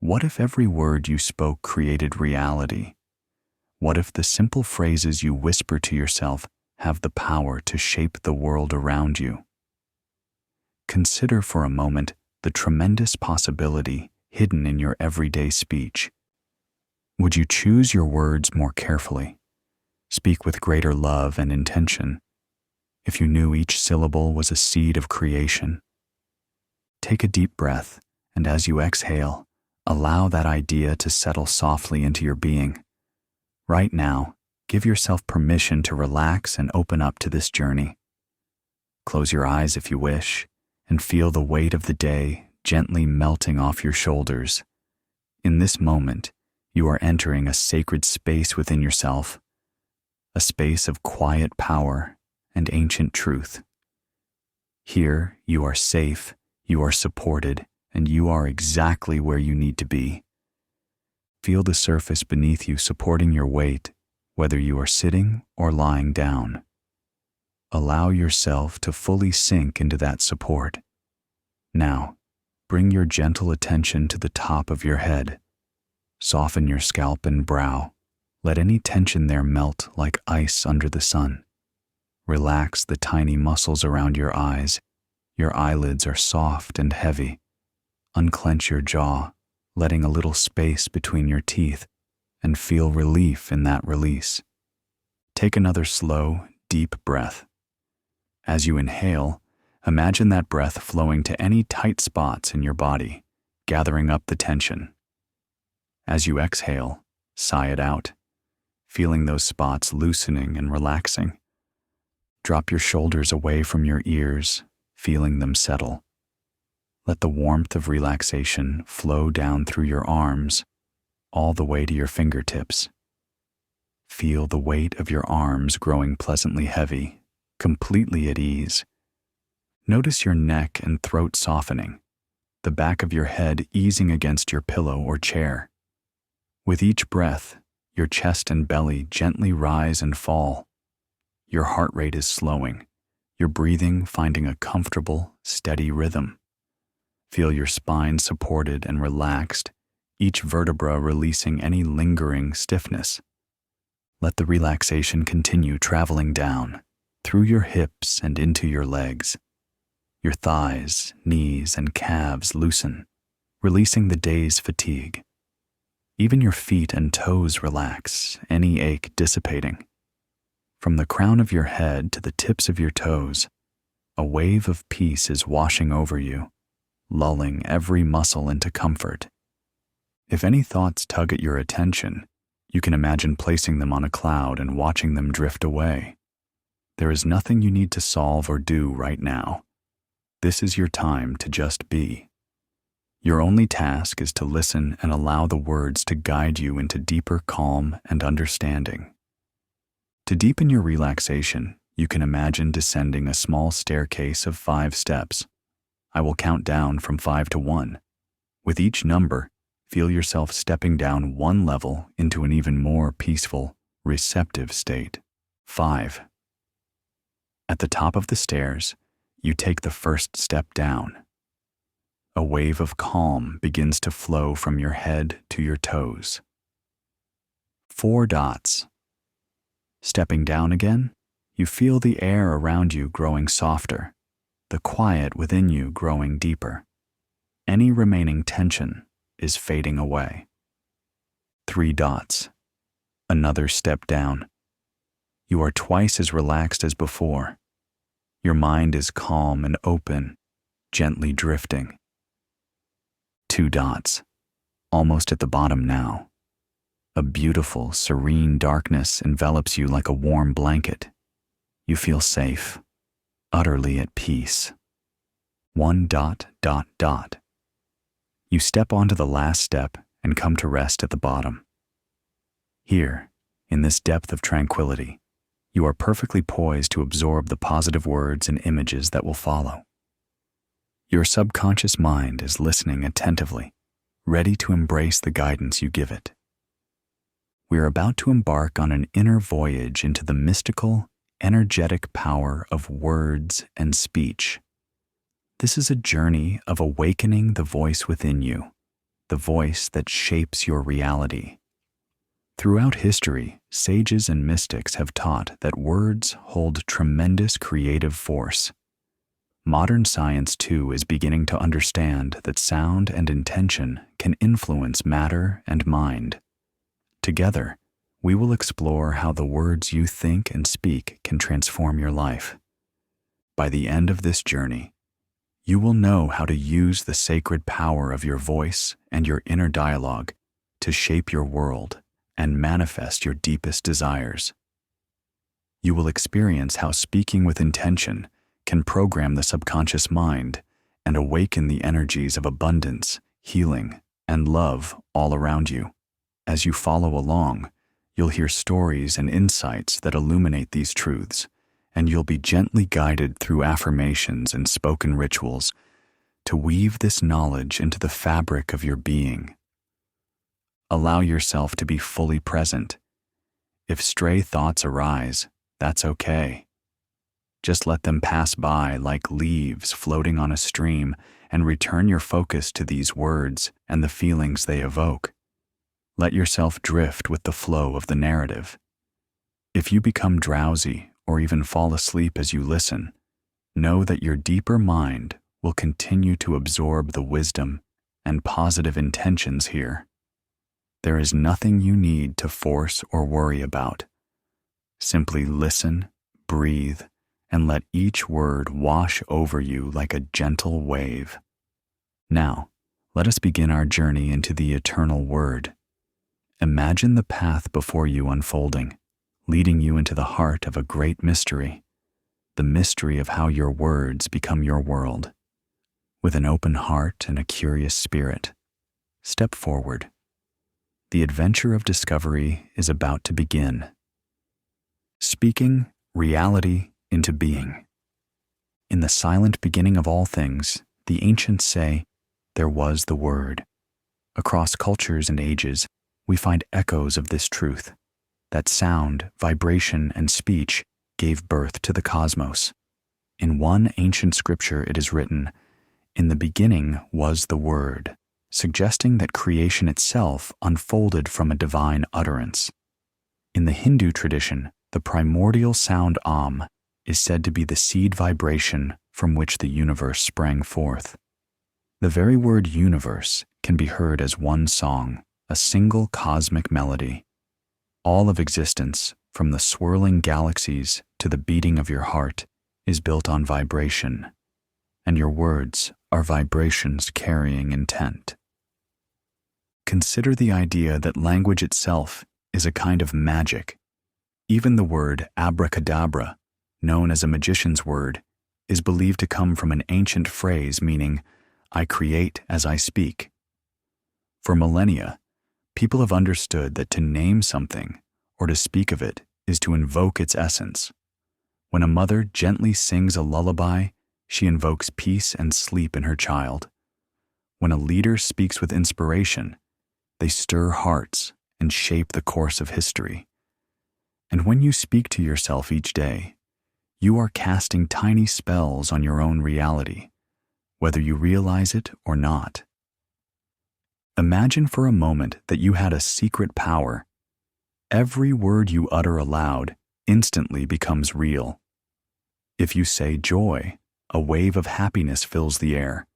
What if every word you spoke created reality? What if the simple phrases you whisper to yourself have the power to shape the world around you? Consider for a moment the tremendous possibility hidden in your everyday speech. Would you choose your words more carefully? Speak with greater love and intention if you knew each syllable was a seed of creation? Take a deep breath, and as you exhale, allow that idea to settle softly into your being. Right now, give yourself permission to relax and open up to this journey. Close your eyes if you wish, and feel the weight of the day gently melting off your shoulders. In this moment, you are entering a sacred space within yourself, a space of quiet power and ancient truth. Here, you are safe, you are supported, and you are exactly where you need to be. Feel the surface beneath you supporting your weight, whether you are sitting or lying down. Allow yourself to fully sink into that support. Now, bring your gentle attention to the top of your head. Soften your scalp and brow. Let any tension there melt like ice under the sun. Relax the tiny muscles around your eyes. Your eyelids are soft and heavy. Unclench your jaw, letting a little space between your teeth, and feel relief in that release. Take another slow, deep breath. As you inhale, imagine that breath flowing to any tight spots in your body, gathering up the tension. As you exhale, sigh it out, feeling those spots loosening and relaxing. Drop your shoulders away from your ears, feeling them settle. Let the warmth of relaxation flow down through your arms, all the way to your fingertips. Feel the weight of your arms growing pleasantly heavy, completely at ease. Notice your neck and throat softening, the back of your head easing against your pillow or chair. With each breath, your chest and belly gently rise and fall. Your heart rate is slowing, your breathing finding a comfortable, steady rhythm. Feel your spine supported and relaxed, each vertebra releasing any lingering stiffness. Let the relaxation continue traveling down, through your hips and into your legs. Your thighs, knees, and calves loosen, releasing the day's fatigue. Even your feet and toes relax, any ache dissipating. From the crown of your head to the tips of your toes, a wave of peace is washing over you, lulling every muscle into comfort. If any thoughts tug at your attention, you can imagine placing them on a cloud and watching them drift away. There is nothing you need to solve or do right now. This is your time to just be. Your only task is to listen and allow the words to guide you into deeper calm and understanding. To deepen your relaxation, you can imagine descending a small staircase of 5 steps. I will count down from 5 to 1. With each number, feel yourself stepping down one level into an even more peaceful, receptive state. 5. At the top of the stairs, you take the first step down. A wave of calm begins to flow from your head to your toes. 4 dots. Stepping down again, you feel the air around you growing softer, the quiet within you growing deeper. Any remaining tension is fading away. 3 dots. Another step down. You are twice as relaxed as before. Your mind is calm and open, gently drifting. 2 dots. Almost at the bottom now. A beautiful, serene darkness envelops you like a warm blanket. You feel safe, utterly at peace. 1 dot, dot, dot. You step onto the last step and come to rest at the bottom. Here, in this depth of tranquility, you are perfectly poised to absorb the positive words and images that will follow. Your subconscious mind is listening attentively, ready to embrace the guidance you give it. We are about to embark on an inner voyage into the mystical, energetic power of words and speech. This is a journey of awakening the voice within you, the voice that shapes your reality. Throughout history, sages and mystics have taught that words hold tremendous creative force. Modern science, too, is beginning to understand that sound and intention can influence matter and mind. Together, we will explore how the words you think and speak can transform your life. By the end of this journey, you will know how to use the sacred power of your voice and your inner dialogue to shape your world and manifest your deepest desires. You will experience how speaking with intention can program the subconscious mind and awaken the energies of abundance, healing, and love all around you. As you follow along, you'll hear stories and insights that illuminate these truths, and you'll be gently guided through affirmations and spoken rituals to weave this knowledge into the fabric of your being. Allow yourself to be fully present. If stray thoughts arise, that's okay. Just let them pass by like leaves floating on a stream, and return your focus to these words and the feelings they evoke. Let yourself drift with the flow of the narrative. If you become drowsy or even fall asleep as you listen, know that your deeper mind will continue to absorb the wisdom and positive intentions here. There is nothing you need to force or worry about. Simply listen, breathe, and let each word wash over you like a gentle wave. Now, let us begin our journey into the eternal word. Imagine the path before you unfolding, leading you into the heart of a great mystery, the mystery of how your words become your world. With an open heart and a curious spirit, step forward. The adventure of discovery is about to begin. Speaking reality into being. In the silent beginning of all things, the ancients say, there was the Word. Across cultures and ages, we find echoes of this truth, that sound, vibration, and speech gave birth to the cosmos. In one ancient scripture it is written, "In the beginning was the Word," suggesting that creation itself unfolded from a divine utterance. In the Hindu tradition, the primordial sound Om is said to be the seed vibration from which the universe sprang forth. The very word universe can be heard as one song, a single cosmic melody. All of existence, from the swirling galaxies to the beating of your heart, is built on vibration, and your words are vibrations carrying intent. Consider the idea that language itself is a kind of magic. Even the word abracadabra, known as a magician's word, is believed to come from an ancient phrase meaning, "I create as I speak." For millennia, people have understood that to name something or to speak of it is to invoke its essence. When a mother gently sings a lullaby, she invokes peace and sleep in her child. When a leader speaks with inspiration, they stir hearts and shape the course of history. And when you speak to yourself each day, you are casting tiny spells on your own reality, whether you realize it or not. Imagine for a moment that you had a secret power. Every word you utter aloud instantly becomes real. If you say joy, a wave of happiness fills the air.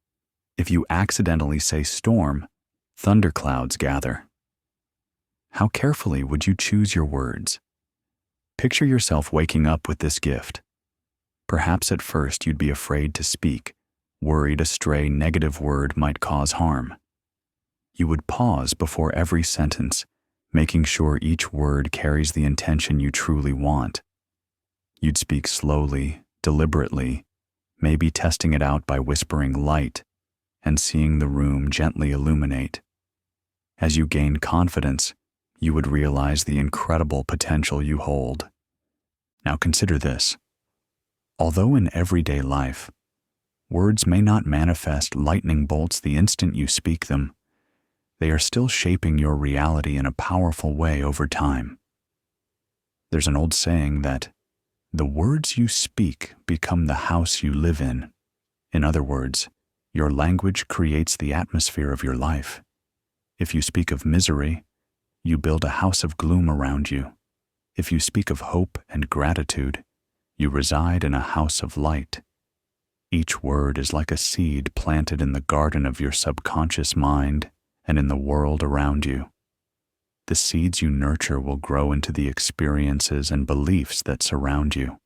If you accidentally say storm, thunderclouds gather. How carefully would you choose your words? Picture yourself waking up with this gift. Perhaps at first you'd be afraid to speak, worried a stray negative word might cause harm. You would pause before every sentence, making sure each word carries the intention you truly want. You'd speak slowly, deliberately, maybe testing it out by whispering light and seeing the room gently illuminate. As you gain confidence, you would realize the incredible potential you hold. Now consider this. Although in everyday life, words may not manifest lightning bolts the instant you speak them, they are still shaping your reality in a powerful way over time. There's an old saying that the words you speak become the house you live in. In other words, your language creates the atmosphere of your life. If you speak of misery, you build a house of gloom around you. If you speak of hope and gratitude, you reside in a house of light. Each word is like a seed planted in the garden of your subconscious mind and in the world around you. The seeds you nurture will grow into the experiences and beliefs that surround you.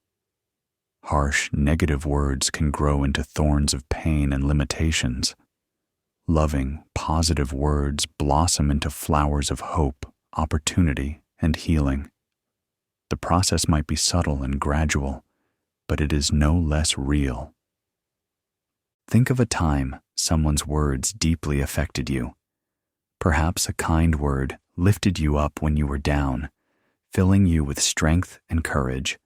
Harsh, negative words can grow into thorns of pain and limitations. Loving, positive words blossom into flowers of hope, opportunity, and healing. The process might be subtle and gradual, but it is no less real. Think of a time someone's words deeply affected you. Perhaps a kind word lifted you up when you were down, filling you with strength and courage,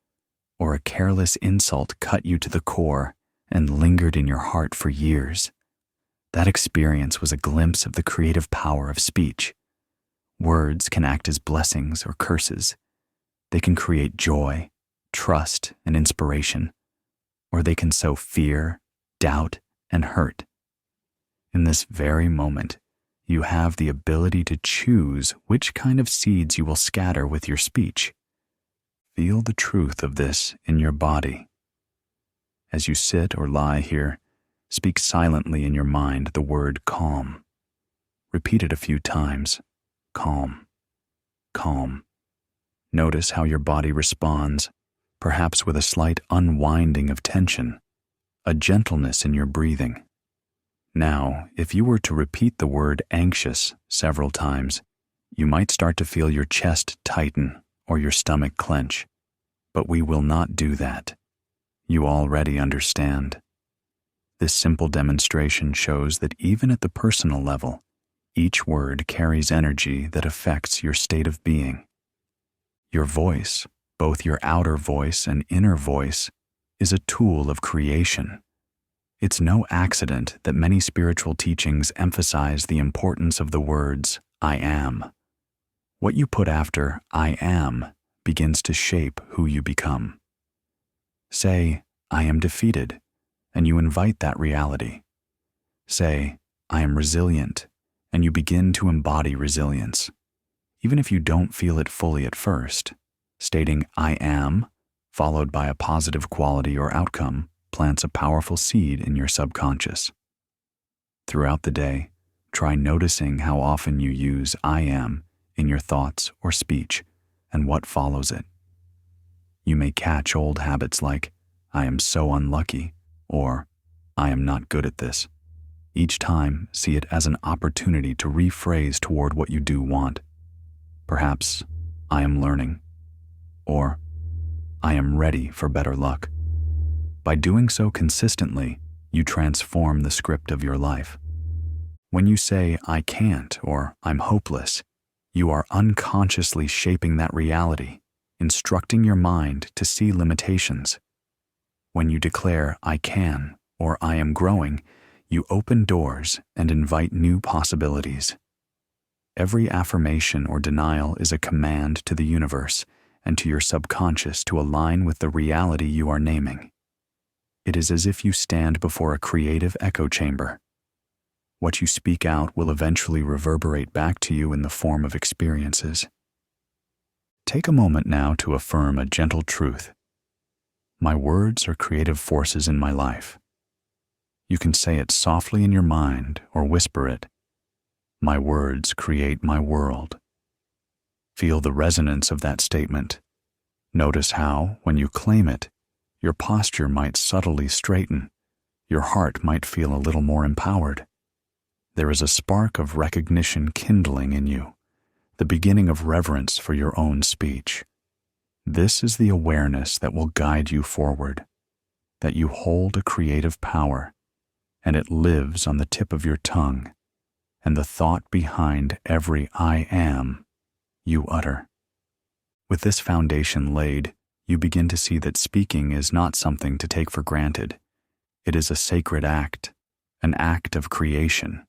or a careless insult cut you to the core and lingered in your heart for years. That experience was a glimpse of the creative power of speech. Words can act as blessings or curses. They can create joy, trust, and inspiration, or they can sow fear, doubt, and hurt. In this very moment, you have the ability to choose which kind of seeds you will scatter with your speech. Feel the truth of this in your body. As you sit or lie here, speak silently in your mind the word calm. Repeat it a few times. Calm, calm. Notice how your body responds, perhaps with a slight unwinding of tension, a gentleness in your breathing. Now, if you were to repeat the word anxious several times, you might start to feel your chest tighten or your stomach clench. But we will not do that. You already understand. This simple demonstration shows that even at the personal level, each word carries energy that affects your state of being. Your voice, both your outer voice and inner voice, is a tool of creation. It's no accident that many spiritual teachings emphasize the importance of the words, I am. What you put after I am begins to shape who you become. Say, I am defeated, and you invite that reality. Say, I am resilient, and you begin to embody resilience. Even if you don't feel it fully at first, stating I am, followed by a positive quality or outcome, plants a powerful seed in your subconscious. Throughout the day, try noticing how often you use I am in your thoughts or speech and what follows it. You may catch old habits like, I am so unlucky, or I am not good at this. Each time, see it as an opportunity to rephrase toward what you do want. Perhaps, I am learning, or I am ready for better luck. By doing so consistently, you transform the script of your life. When you say, I can't, or I'm hopeless, you are unconsciously shaping that reality, instructing your mind to see limitations. When you declare, I can, or I am growing, you open doors and invite new possibilities. Every affirmation or denial is a command to the universe and to your subconscious to align with the reality you are naming. It is as if you stand before a creative echo chamber. What you speak out will eventually reverberate back to you in the form of experiences. Take a moment now to affirm a gentle truth. My words are creative forces in my life. You can say it softly in your mind or whisper it. My words create my world. Feel the resonance of that statement. Notice how, when you claim it, your posture might subtly straighten. Your heart might feel a little more empowered. There is a spark of recognition kindling in you, the beginning of reverence for your own speech. This is the awareness that will guide you forward, that you hold a creative power, and it lives on the tip of your tongue, and the thought behind every I am you utter. With this foundation laid, you begin to see that speaking is not something to take for granted. It is a sacred act, an act of creation.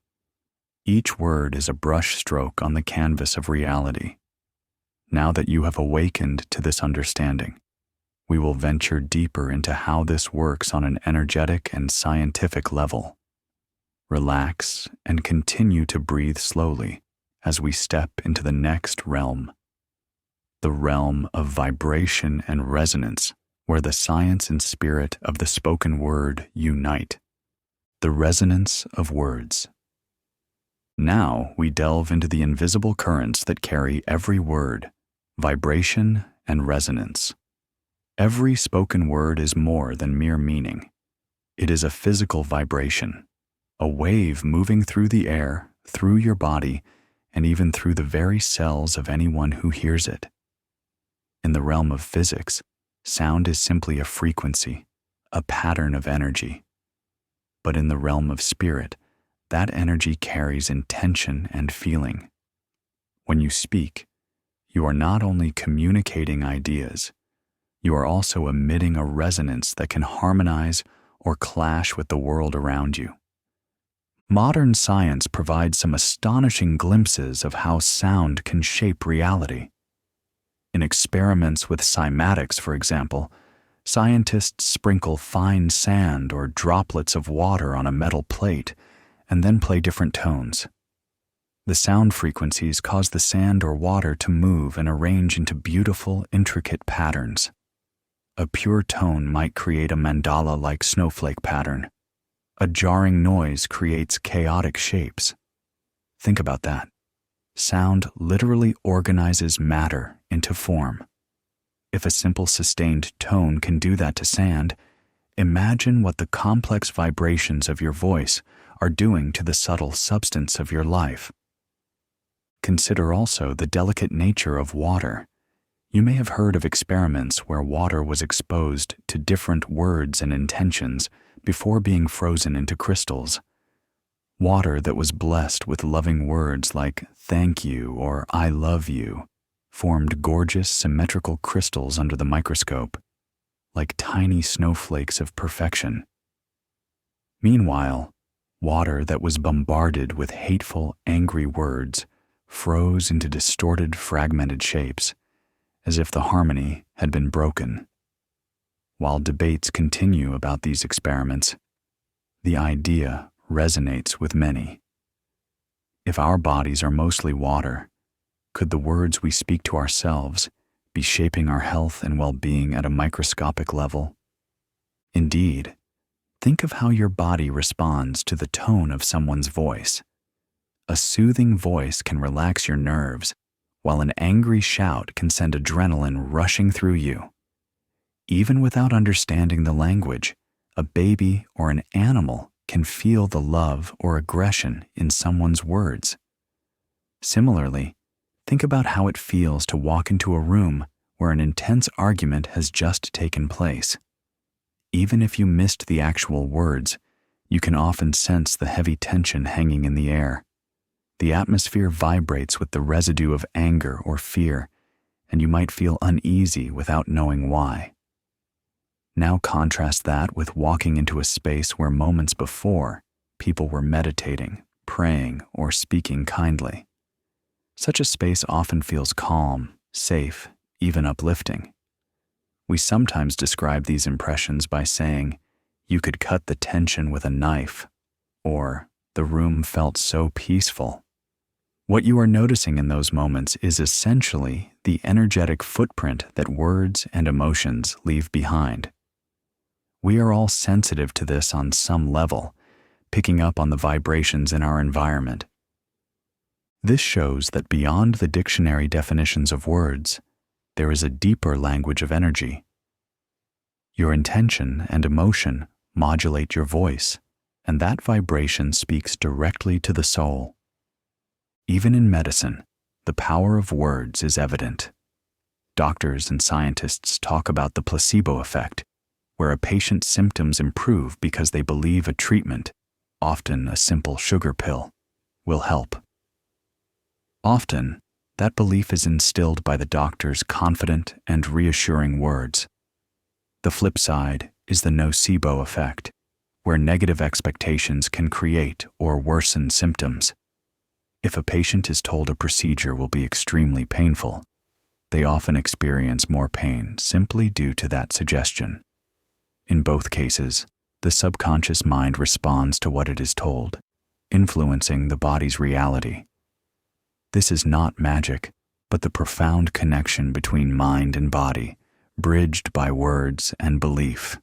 Each word is a brushstroke on the canvas of reality. Now that you have awakened to this understanding, we will venture deeper into how this works on an energetic and scientific level. Relax and continue to breathe slowly as we step into the next realm, the realm of vibration and resonance, where the science and spirit of the spoken word unite. The resonance of words. Now we delve into the invisible currents that carry every word, vibration and resonance. Every spoken word is more than mere meaning. It is a physical vibration, a wave moving through the air, through your body, and even through the very cells of anyone who hears it. In the realm of physics, sound is simply a frequency, a pattern of energy. But in the realm of spirit, that energy carries intention and feeling. When you speak, you are not only communicating ideas, you are also emitting a resonance that can harmonize or clash with the world around you. Modern science provides some astonishing glimpses of how sound can shape reality. In experiments with cymatics, for example, scientists sprinkle fine sand or droplets of water on a metal plate and then play different tones. The sound frequencies cause the sand or water to move and arrange into beautiful, intricate patterns. A pure tone might create a mandala-like snowflake pattern. A jarring noise creates chaotic shapes. Think about that. Sound literally organizes matter into form. If a simple sustained tone can do that to sand, imagine what the complex vibrations of your voice are doing to the subtle substance of your life. Consider also the delicate nature of water. You may have heard of experiments where water was exposed to different words and intentions before being frozen into crystals. Water that was blessed with loving words like thank you or I love you formed gorgeous symmetrical crystals under the microscope, like tiny snowflakes of perfection. Meanwhile, water that was bombarded with hateful, angry words froze into distorted, fragmented shapes, as if the harmony had been broken. While debates continue about these experiments, the idea resonates with many. If our bodies are mostly water, could the words we speak to ourselves be shaping our health and well-being at a microscopic level? Indeed, think of how your body responds to the tone of someone's voice. A soothing voice can relax your nerves, while an angry shout can send adrenaline rushing through you. Even without understanding the language, a baby or an animal can feel the love or aggression in someone's words. Similarly, think about how it feels to walk into a room where an intense argument has just taken place. Even if you missed the actual words, you can often sense the heavy tension hanging in the air. The atmosphere vibrates with the residue of anger or fear, and you might feel uneasy without knowing why. Now contrast that with walking into a space where moments before, people were meditating, praying, or speaking kindly. Such a space often feels calm, safe, even uplifting. We sometimes describe these impressions by saying, "You could cut the tension with a knife," or "the room felt so peaceful." What you are noticing in those moments is essentially the energetic footprint that words and emotions leave behind. We are all sensitive to this on some level, picking up on the vibrations in our environment. This shows that beyond the dictionary definitions of words, there is a deeper language of energy. Your intention and emotion modulate your voice, and that vibration speaks directly to the soul. Even in medicine, the power of words is evident. Doctors and scientists talk about the placebo effect, where a patient's symptoms improve because they believe a treatment, often a simple sugar pill, will help. Often, that belief is instilled by the doctor's confident and reassuring words. The flip side is the nocebo effect, where negative expectations can create or worsen symptoms. If a patient is told a procedure will be extremely painful, they often experience more pain simply due to that suggestion. In both cases, the subconscious mind responds to what it is told, influencing the body's reality. This is not magic, but the profound connection between mind and body, bridged by words and belief.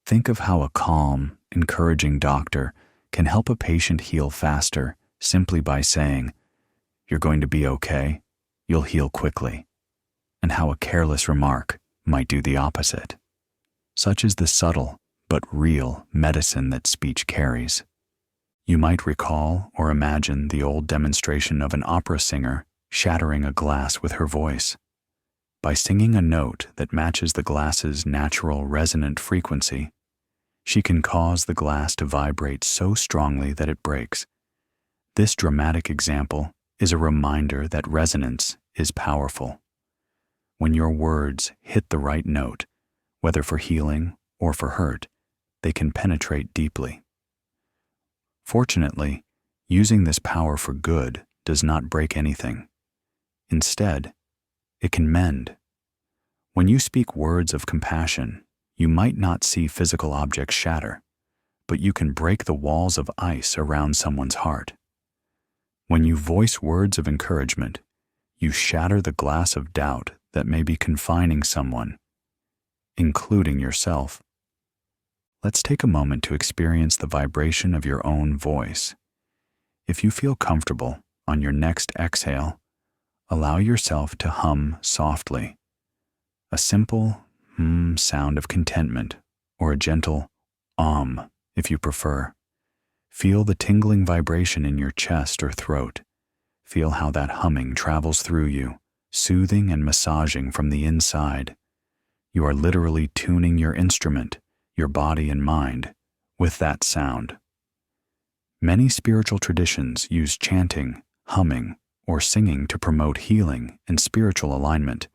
Think of how a calm, encouraging doctor can help a patient heal faster simply by saying, "You're going to be okay, you'll heal quickly," and how a careless remark might do the opposite. Such is the subtle but real medicine that speech carries. You might recall or imagine the old demonstration of an opera singer shattering a glass with her voice. By singing a note that matches the glass's natural resonant frequency, she can cause the glass to vibrate so strongly that it breaks. This dramatic example is a reminder that resonance is powerful. When your words hit the right note, whether for healing or for hurt, they can penetrate deeply. Fortunately, using this power for good does not break anything. Instead, it can mend. When you speak words of compassion, you might not see physical objects shatter, but you can break the walls of ice around someone's heart. When you voice words of encouragement, you shatter the glass of doubt that may be confining someone, including yourself. Let's take a moment to experience the vibration of your own voice. If you feel comfortable, on your next exhale, allow yourself to hum softly. A simple sound of contentment, or a gentle if you prefer. Feel the tingling vibration in your chest or throat. Feel how that humming travels through you, soothing and massaging from the inside. You are literally tuning your instrument, your body and mind, with that sound. Many spiritual traditions use chanting, humming, or singing to promote healing and spiritual alignment,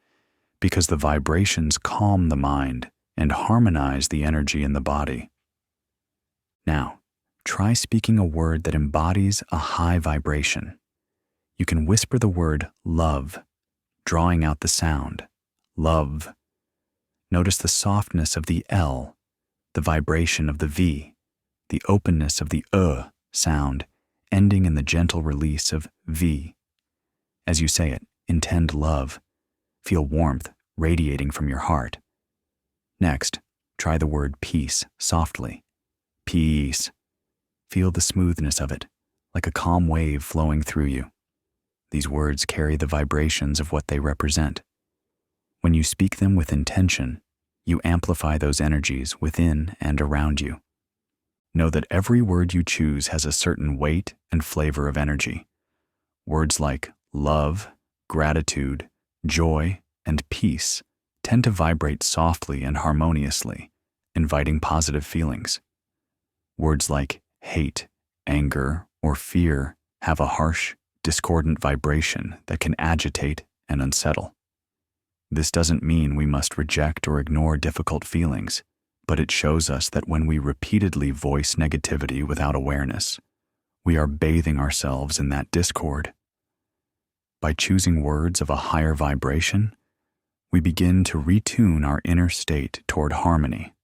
because the vibrations calm the mind and harmonize the energy in the body. Now, try speaking a word that embodies a high vibration. You can whisper the word love, drawing out the sound, love. Notice the softness of the L, the vibration of the V, the openness of the sound, ending in the gentle release of V. As you say it, intend love. Feel warmth radiating from your heart. Next, try the word peace softly. Peace. Feel the smoothness of it, like a calm wave flowing through you. These words carry the vibrations of what they represent. When you speak them with intention, you amplify those energies within and around you. Know that every word you choose has a certain weight and flavor of energy. Words like love, gratitude, joy, and peace tend to vibrate softly and harmoniously, inviting positive feelings. Words like hate, anger, or fear have a harsh, discordant vibration that can agitate and unsettle. This doesn't mean we must reject or ignore difficult feelings, but it shows us that when we repeatedly voice negativity without awareness, we are bathing ourselves in that discord. By choosing words of a higher vibration, we begin to retune our inner state toward harmony.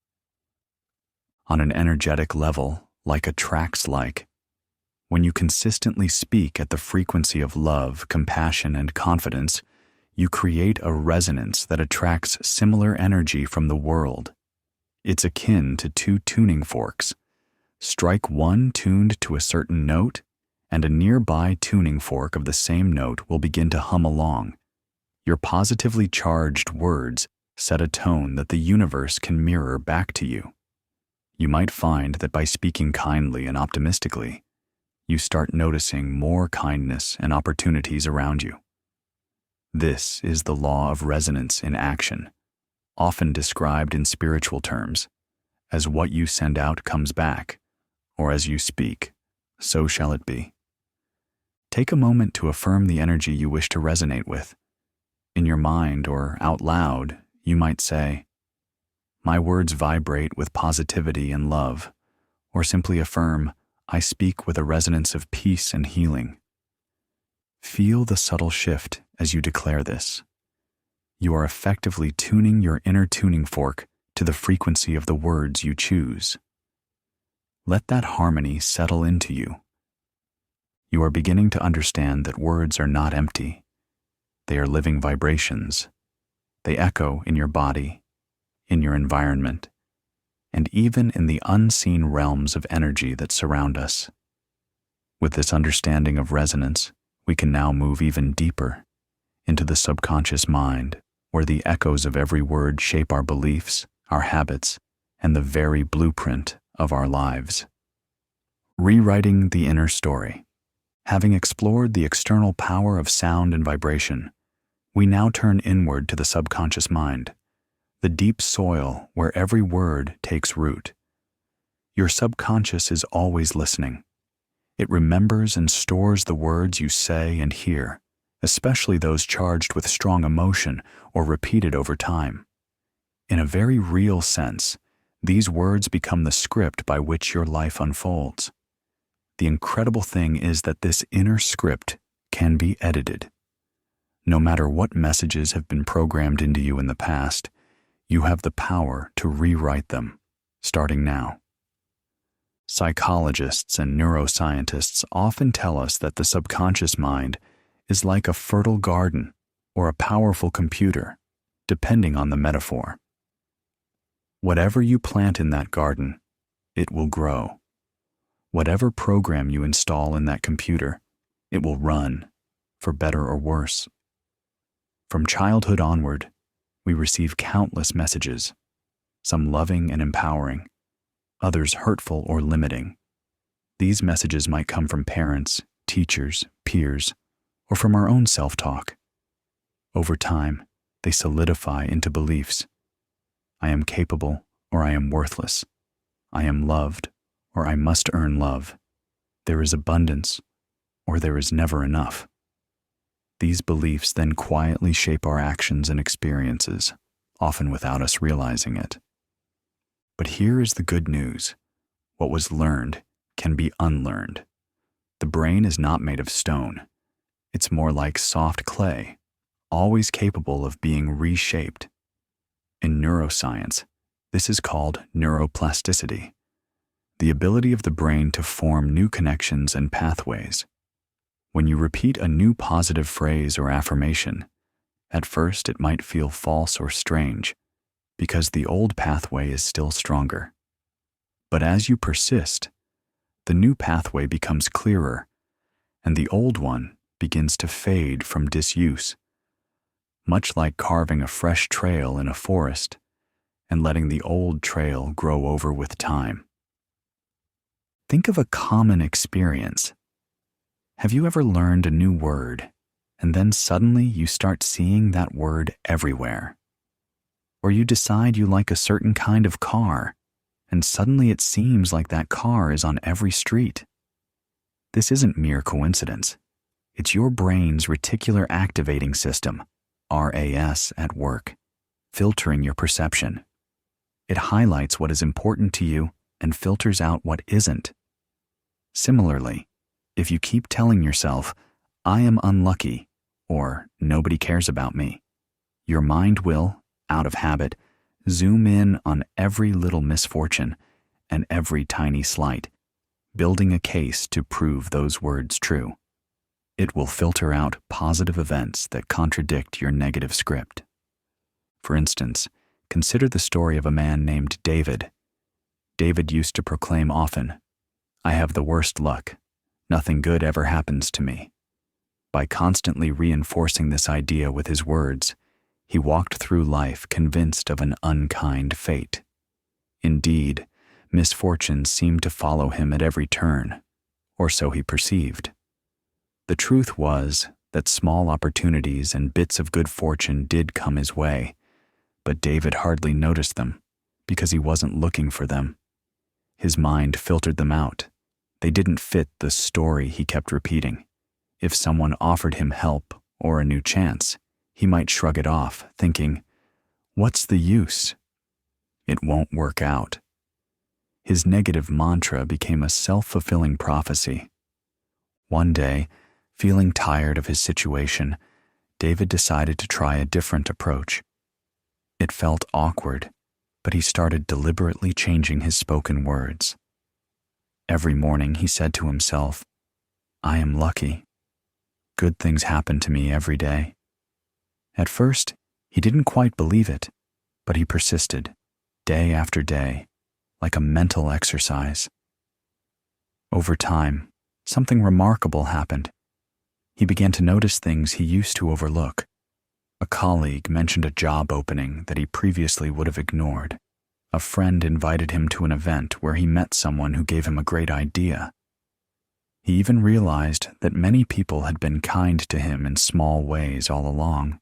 On an energetic level, like a trance-like, when you consistently speak at the frequency of love, compassion, and confidence, you create a resonance that attracts similar energy from the world. It's akin to two tuning forks. Strike one tuned to a certain note, and a nearby tuning fork of the same note will begin to hum along. Your positively charged words set a tone that the universe can mirror back to you. You might find that by speaking kindly and optimistically, you start noticing more kindness and opportunities around you. This is the law of resonance in action, often described in spiritual terms as what you send out comes back, or as you speak, so shall it be. Take a moment to affirm the energy you wish to resonate with. In your mind or out loud, you might say, "My words vibrate with positivity and love," or simply affirm, "I speak with a resonance of peace and healing." Feel the subtle shift as you declare this. You are effectively tuning your inner tuning fork to the frequency of the words you choose. Let that harmony settle into you. You are beginning to understand that words are not empty. They are living vibrations. They echo in your body, in your environment, and even in the unseen realms of energy that surround us. With this understanding of resonance, we can now move even deeper into the subconscious mind, where the echoes of every word shape our beliefs, our habits, and the very blueprint of our lives. Rewriting the inner story. Having explored the external power of sound and vibration, we now turn inward to the subconscious mind, the deep soil where every word takes root. Your subconscious is always listening. It remembers and stores the words you say and hear, especially those charged with strong emotion or repeated over time. In a very real sense, these words become the script by which your life unfolds. The incredible thing is that this inner script can be edited. No matter what messages have been programmed into you in the past, you have the power to rewrite them, starting now. Psychologists and neuroscientists often tell us that the subconscious mind is like a fertile garden or a powerful computer, depending on the metaphor. Whatever you plant in that garden, it will grow. Whatever program you install in that computer, it will run, for better or worse. From childhood onward, we receive countless messages, some loving and empowering, others hurtful or limiting. These messages might come from parents, teachers, peers, or from our own self-talk. Over time, they solidify into beliefs. I am capable or I am worthless. I am loved or I must earn love. There is abundance or there is never enough. These beliefs then quietly shape our actions and experiences, often without us realizing it. But here is the good news. What was learned can be unlearned. The brain is not made of stone. It's more like soft clay, always capable of being reshaped. In neuroscience, this is called neuroplasticity, the ability of the brain to form new connections and pathways. When you repeat a new positive phrase or affirmation, at first it might feel false or strange, because the old pathway is still stronger. But as you persist, the new pathway becomes clearer, and the old one begins to fade from disuse, much like carving a fresh trail in a forest and letting the old trail grow over with time. Think of a common experience. Have you ever learned a new word, and then suddenly you start seeing that word everywhere? Or you decide you like a certain kind of car, and suddenly it seems like that car is on every street. This isn't mere coincidence. It's your brain's reticular activating system, RAS, at work, filtering your perception. It highlights what is important to you and filters out what isn't. Similarly, if you keep telling yourself, I am unlucky, or nobody cares about me, your mind will, out of habit, zoom in on every little misfortune and every tiny slight, building a case to prove those words true. It will filter out positive events that contradict your negative script. For instance, consider the story of a man named David. David used to proclaim often, I have the worst luck. Nothing good ever happens to me. By constantly reinforcing this idea with his words, he walked through life convinced of an unkind fate. Indeed, misfortune seemed to follow him at every turn, or so he perceived. The truth was that small opportunities and bits of good fortune did come his way, but David hardly noticed them because he wasn't looking for them. His mind filtered them out. They didn't fit the story he kept repeating. If someone offered him help or a new chance, he might shrug it off, thinking, what's the use? It won't work out. His negative mantra became a self-fulfilling prophecy. One day, feeling tired of his situation, David decided to try a different approach. It felt awkward, but he started deliberately changing his spoken words. Every morning he said to himself, I am lucky. Good things happen to me every day. At first, he didn't quite believe it, but he persisted, day after day, like a mental exercise. Over time, something remarkable happened. He began to notice things he used to overlook. A colleague mentioned a job opening that he previously would have ignored. A friend invited him to an event where he met someone who gave him a great idea. He even realized that many people had been kind to him in small ways all along.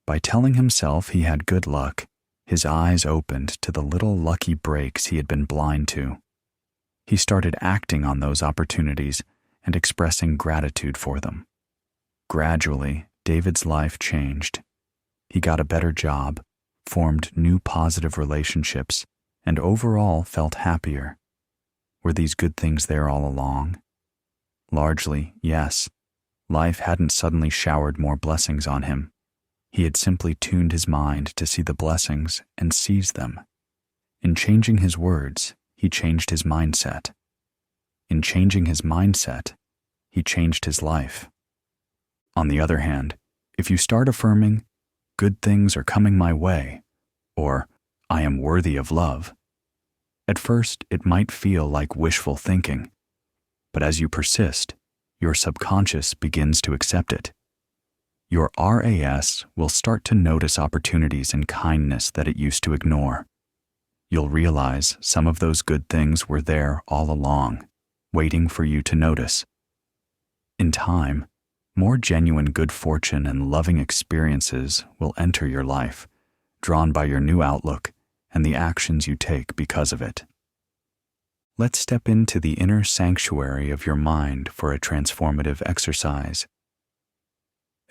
By telling himself he had good luck, his eyes opened to the little lucky breaks he had been blind to. He started acting on those opportunities and expressing gratitude for them. Gradually, David's life changed. He got a better job, formed new positive relationships, and overall felt happier. Were these good things there all along? Largely, yes. Life hadn't suddenly showered more blessings on him. He had simply tuned his mind to see the blessings and seize them. In changing his words, he changed his mindset. In changing his mindset, he changed his life. On the other hand, if you start affirming, "Good things are coming my way," or "I am worthy of love," at first it might feel like wishful thinking, but as you persist, your subconscious begins to accept it. Your RAS will start to notice opportunities and kindness that it used to ignore. You'll realize some of those good things were there all along, waiting for you to notice. In time, more genuine good fortune and loving experiences will enter your life, drawn by your new outlook and the actions you take because of it. Let's step into the inner sanctuary of your mind for a transformative exercise.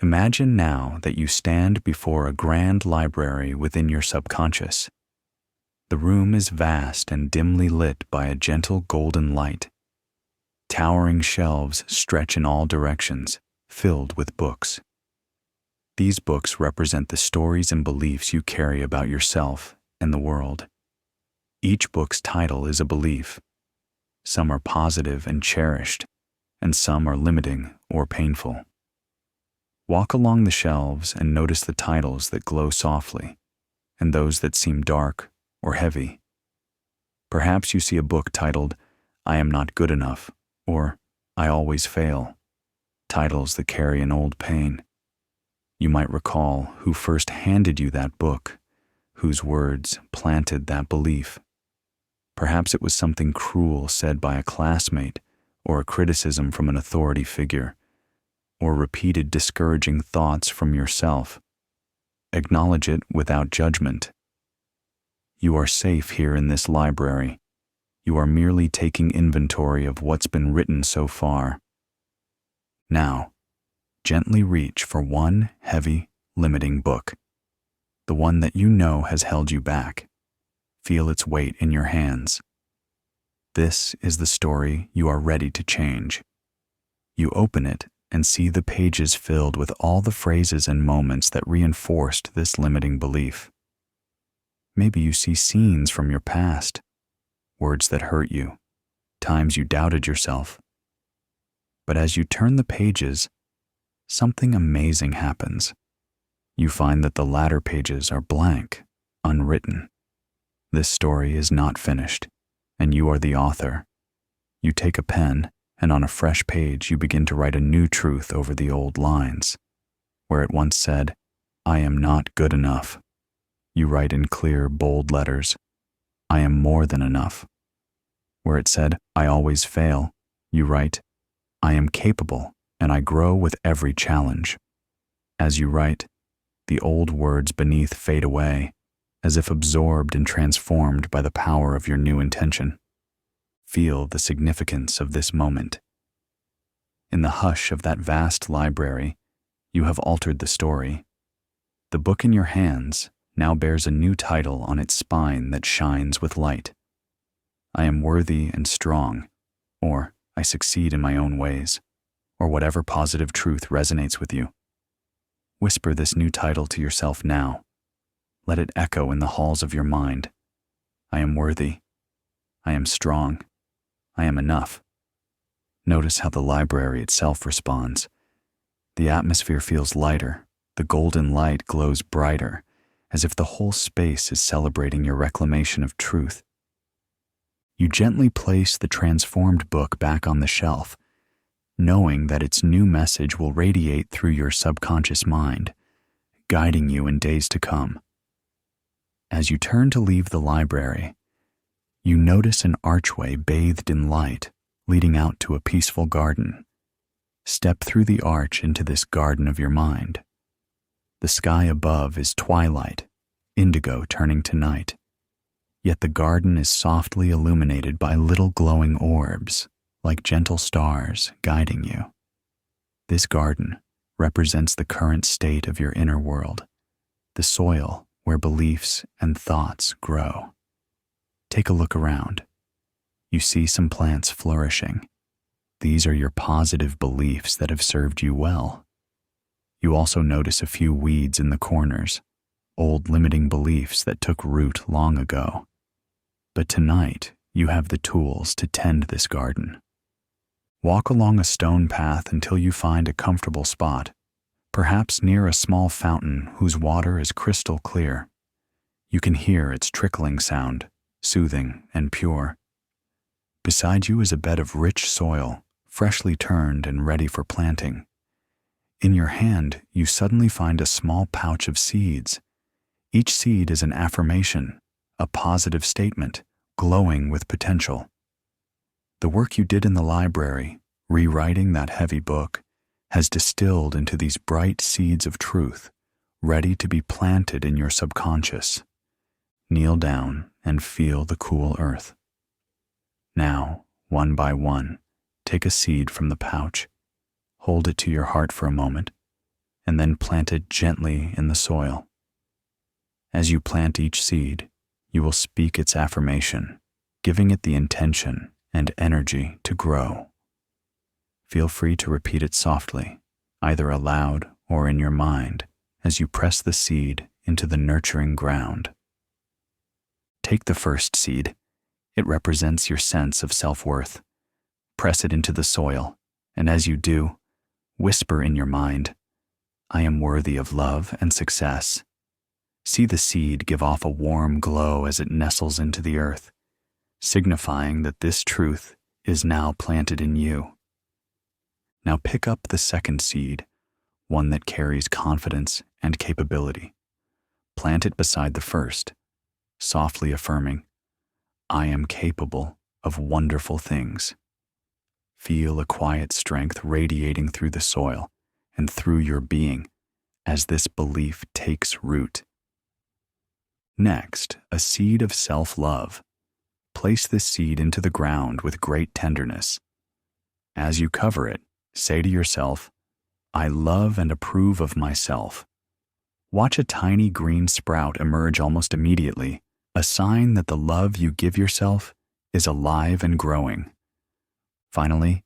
Imagine now that you stand before a grand library within your subconscious. The room is vast and dimly lit by a gentle golden light. Towering shelves stretch in all directions, filled with books. These books represent the stories and beliefs you carry about yourself and the world. Each book's title is a belief. Some are positive and cherished, and some are limiting or painful. Walk along the shelves and notice the titles that glow softly, and those that seem dark or heavy. Perhaps you see a book titled, "I am not good enough," or "I always fail," titles that carry an old pain. You might recall who first handed you that book, whose words planted that belief. Perhaps it was something cruel said by a classmate, or a criticism from an authority figure, or repeated discouraging thoughts from yourself. Acknowledge it without judgment. You are safe here in this library. You are merely taking inventory of what's been written so far. Now, gently reach for one heavy, limiting book, the one that you know has held you back. Feel its weight in your hands. This is the story you are ready to change. You open it and see the pages filled with all the phrases and moments that reinforced this limiting belief. Maybe you see scenes from your past, words that hurt you, times you doubted yourself. But as you turn the pages, something amazing happens. You find that the latter pages are blank, unwritten. This story is not finished, and you are the author. You take a pen, and on a fresh page you begin to write a new truth over the old lines. Where it once said, "I am not good enough," you write in clear, bold letters, "I am more than enough." Where it said, "I always fail," you write, "I am capable, and I grow with every challenge." As you write, the old words beneath fade away, as if absorbed and transformed by the power of your new intention. Feel the significance of this moment. In the hush of that vast library, you have altered the story. The book in your hands now bears a new title on its spine that shines with light. "I am worthy and strong," or "I succeed in my own ways," or whatever positive truth resonates with you. Whisper this new title to yourself now. Let it echo in the halls of your mind. I am worthy. I am strong. I am enough. Notice how the library itself responds. The atmosphere feels lighter, the golden light glows brighter, as if the whole space is celebrating your reclamation of truth. You gently place the transformed book back on the shelf, knowing that its new message will radiate through your subconscious mind, guiding you in days to come. As you turn to leave the library, you notice an archway bathed in light, leading out to a peaceful garden. Step through the arch into this garden of your mind. The sky above is twilight, indigo turning to night, yet the garden is softly illuminated by little glowing orbs, like gentle stars guiding you. This garden represents the current state of your inner world, the soil where beliefs and thoughts grow. Take a look around. You see some plants flourishing. These are your positive beliefs that have served you well. You also notice a few weeds in the corners, old limiting beliefs that took root long ago. But tonight, you have the tools to tend this garden. Walk along a stone path until you find a comfortable spot, perhaps near a small fountain whose water is crystal clear. You can hear its trickling sound, soothing and pure. Beside you is a bed of rich soil, freshly turned and ready for planting. In your hand, you suddenly find a small pouch of seeds. Each seed is an affirmation, a positive statement, glowing with potential. The work you did in the library, rewriting that heavy book, has distilled into these bright seeds of truth, ready to be planted in your subconscious. Kneel down and feel the cool earth. Now, one by one, take a seed from the pouch, hold it to your heart for a moment, and then plant it gently in the soil. As you plant each seed, you will speak its affirmation, giving it the intention and energy to grow. Feel free to repeat it softly, either aloud or in your mind, as you press the seed into the nurturing ground. Take the first seed. It represents your sense of self-worth. Press it into the soil, and as you do, whisper in your mind, "I am worthy of love and success." See the seed give off a warm glow as it nestles into the earth, signifying that this truth is now planted in you. Now pick up the second seed, one that carries confidence and capability. Plant it beside the first, softly affirming, "I am capable of wonderful things." Feel a quiet strength radiating through the soil and through your being as this belief takes root. Next, a seed of self-love. Place this seed into the ground with great tenderness. As you cover it, say to yourself, "I love and approve of myself." Watch a tiny green sprout emerge almost immediately, a sign that the love you give yourself is alive and growing. Finally,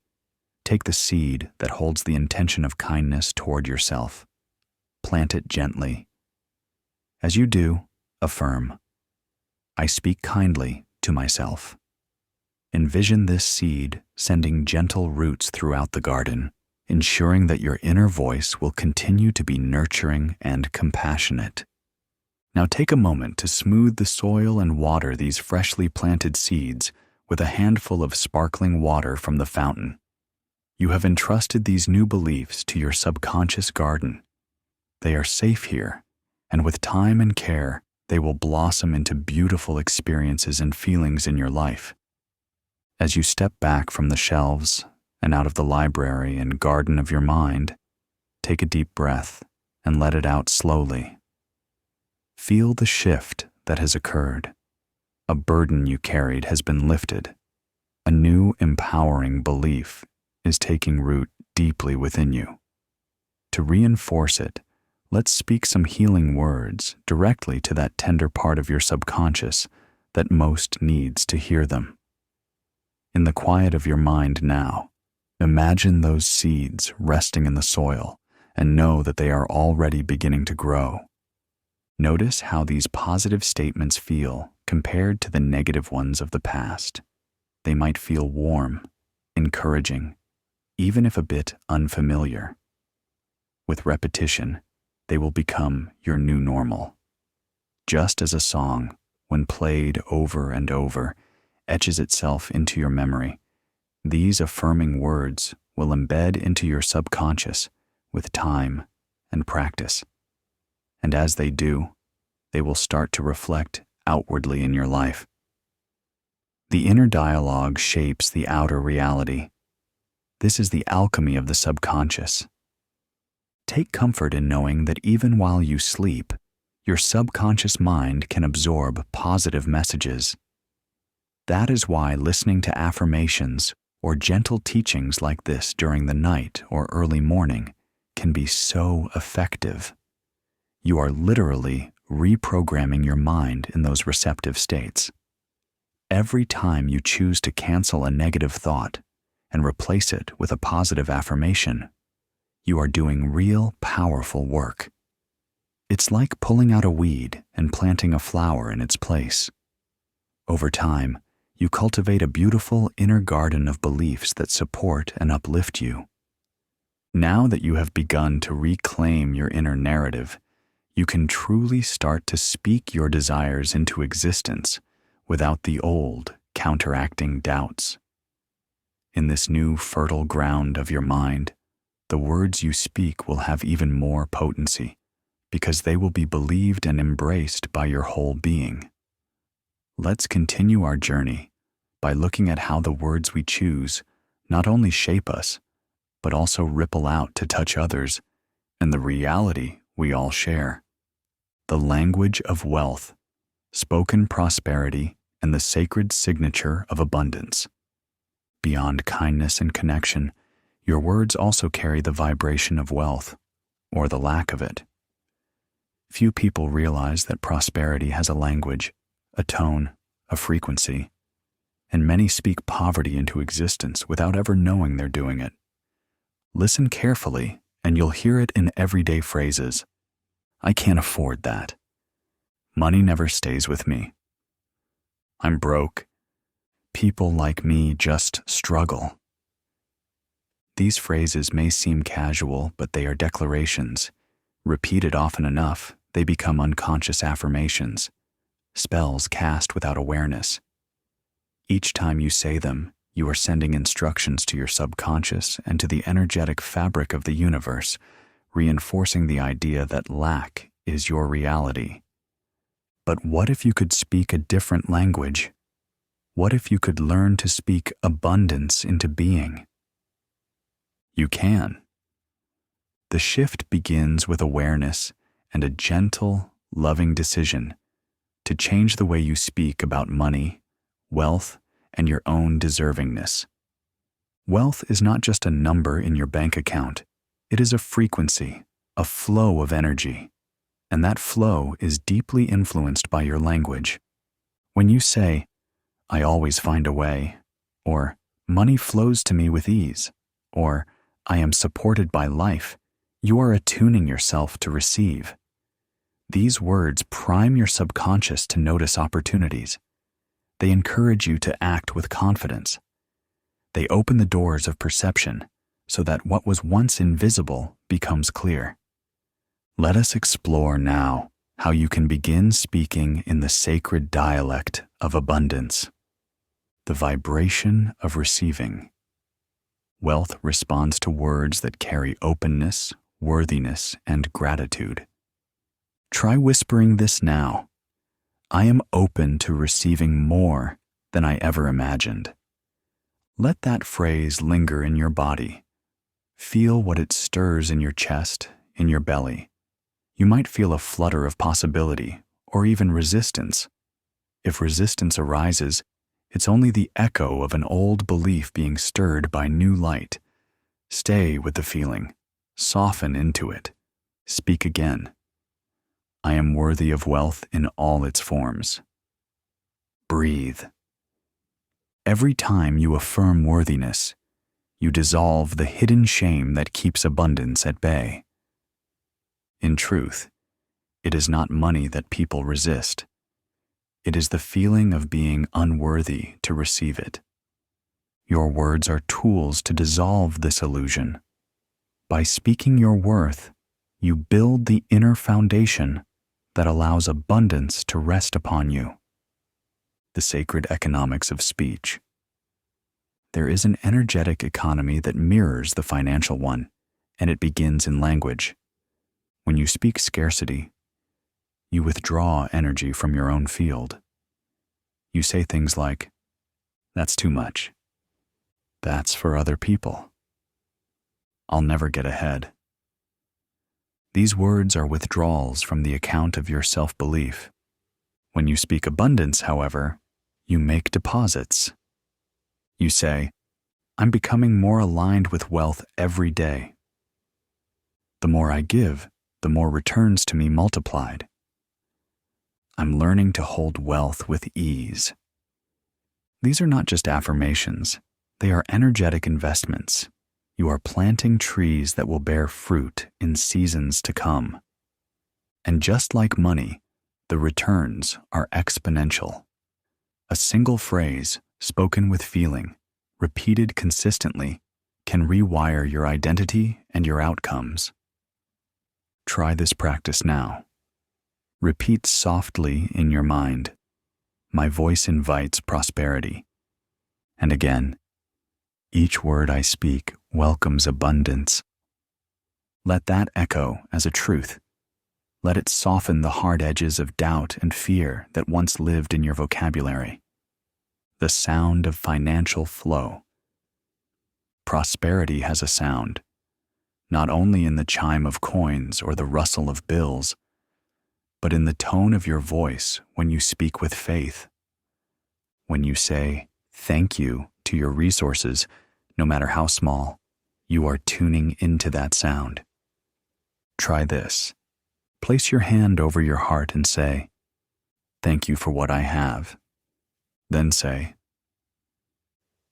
take the seed that holds the intention of kindness toward yourself. Plant it gently. As you do, affirm, "I speak kindly to myself." Envision this seed sending gentle roots throughout the garden, ensuring that your inner voice will continue to be nurturing and compassionate. Now take a moment to smooth the soil and water these freshly planted seeds with a handful of sparkling water from the fountain. You have entrusted these new beliefs to your subconscious garden. They are safe here, and with time and care, they will blossom into beautiful experiences and feelings in your life. As you step back from the shelves and out of the library and garden of your mind, take a deep breath and let it out slowly. Feel the shift that has occurred. A burden you carried has been lifted. A new empowering belief is taking root deeply within you. To reinforce it, let's speak some healing words directly to that tender part of your subconscious that most needs to hear them. In the quiet of your mind now, imagine those seeds resting in the soil and know that they are already beginning to grow. Notice how these positive statements feel compared to the negative ones of the past. They might feel warm, encouraging, even if a bit unfamiliar. With repetition, they will become your new normal. Just as a song, when played over and over, etches itself into your memory, these affirming words will embed into your subconscious with time and practice. And as they do, they will start to reflect outwardly in your life. The inner dialogue shapes the outer reality. This is the alchemy of the subconscious. Take comfort in knowing that even while you sleep, your subconscious mind can absorb positive messages. That is why listening to affirmations or gentle teachings like this during the night or early morning can be so effective. You are literally reprogramming your mind in those receptive states. Every time you choose to cancel a negative thought and replace it with a positive affirmation, you are doing real, powerful work. It's like pulling out a weed and planting a flower in its place. Over time, you cultivate a beautiful inner garden of beliefs that support and uplift you. Now that you have begun to reclaim your inner narrative, you can truly start to speak your desires into existence without the old, counteracting doubts. In this new fertile ground of your mind, the words you speak will have even more potency because they will be believed and embraced by your whole being. Let's continue our journey by looking at how the words we choose not only shape us, but also ripple out to touch others and the reality we all share. The language of wealth, spoken prosperity, and the sacred signature of abundance. Beyond kindness and connection, your words also carry the vibration of wealth, or the lack of it. Few people realize that prosperity has a language, a tone, a frequency, and many speak poverty into existence without ever knowing they're doing it. Listen carefully, and you'll hear it in everyday phrases. I can't afford that. Money never stays with me. I'm broke. People like me just struggle. These phrases may seem casual, but they are declarations. Repeated often enough, they become unconscious affirmations, spells cast without awareness. Each time you say them, you are sending instructions to your subconscious and to the energetic fabric of the universe, reinforcing the idea that lack is your reality. But what if you could speak a different language? What if you could learn to speak abundance into being? You can. The shift begins with awareness and a gentle, loving decision to change the way you speak about money, wealth, and your own deservingness. Wealth is not just a number in your bank account. It is a frequency, a flow of energy. And that flow is deeply influenced by your language. When you say, I always find a way, or money flows to me with ease, or I am supported by life, you are attuning yourself to receive. These words prime your subconscious to notice opportunities. They encourage you to act with confidence. They open the doors of perception so that what was once invisible becomes clear. Let us explore now how you can begin speaking in the sacred dialect of abundance, the vibration of receiving. Wealth responds to words that carry openness, worthiness, and gratitude. Try whispering this now. I am open to receiving more than I ever imagined. Let that phrase linger in your body. Feel what it stirs in your chest, in your belly. You might feel a flutter of possibility or even resistance. If resistance arises, it's only the echo of an old belief being stirred by new light. Stay with the feeling. Soften into it. Speak again. I am worthy of wealth in all its forms. Breathe. Every time you affirm worthiness, you dissolve the hidden shame that keeps abundance at bay. In truth, it is not money that people resist. It is the feeling of being unworthy to receive it. Your words are tools to dissolve this illusion. By speaking your worth, you build the inner foundation that allows abundance to rest upon you. The sacred economics of speech. There is an energetic economy that mirrors the financial one, and it begins in language. When you speak scarcity, you withdraw energy from your own field. You say things like, "That's too much. That's for other people. I'll never get ahead." These words are withdrawals from the account of your self-belief. When you speak abundance, however, you make deposits. You say, "I'm becoming more aligned with wealth every day. The more I give, the more returns to me multiplied. I'm learning to hold wealth with ease." These are not just affirmations, they are energetic investments. You are planting trees that will bear fruit in seasons to come. And just like money, the returns are exponential. A single phrase, spoken with feeling, repeated consistently, can rewire your identity and your outcomes. Try this practice now. Repeat softly in your mind, "My voice invites prosperity." And again, "Each word I speak welcomes abundance." Let that echo as a truth. Let it soften the hard edges of doubt and fear that once lived in your vocabulary. The sound of financial flow. Prosperity has a sound, not only in the chime of coins or the rustle of bills, but in the tone of your voice when you speak with faith. When you say thank you to your resources, no matter how small, you are tuning into that sound. Try this. Place your hand over your heart and say, "Thank you for what I have." Then say,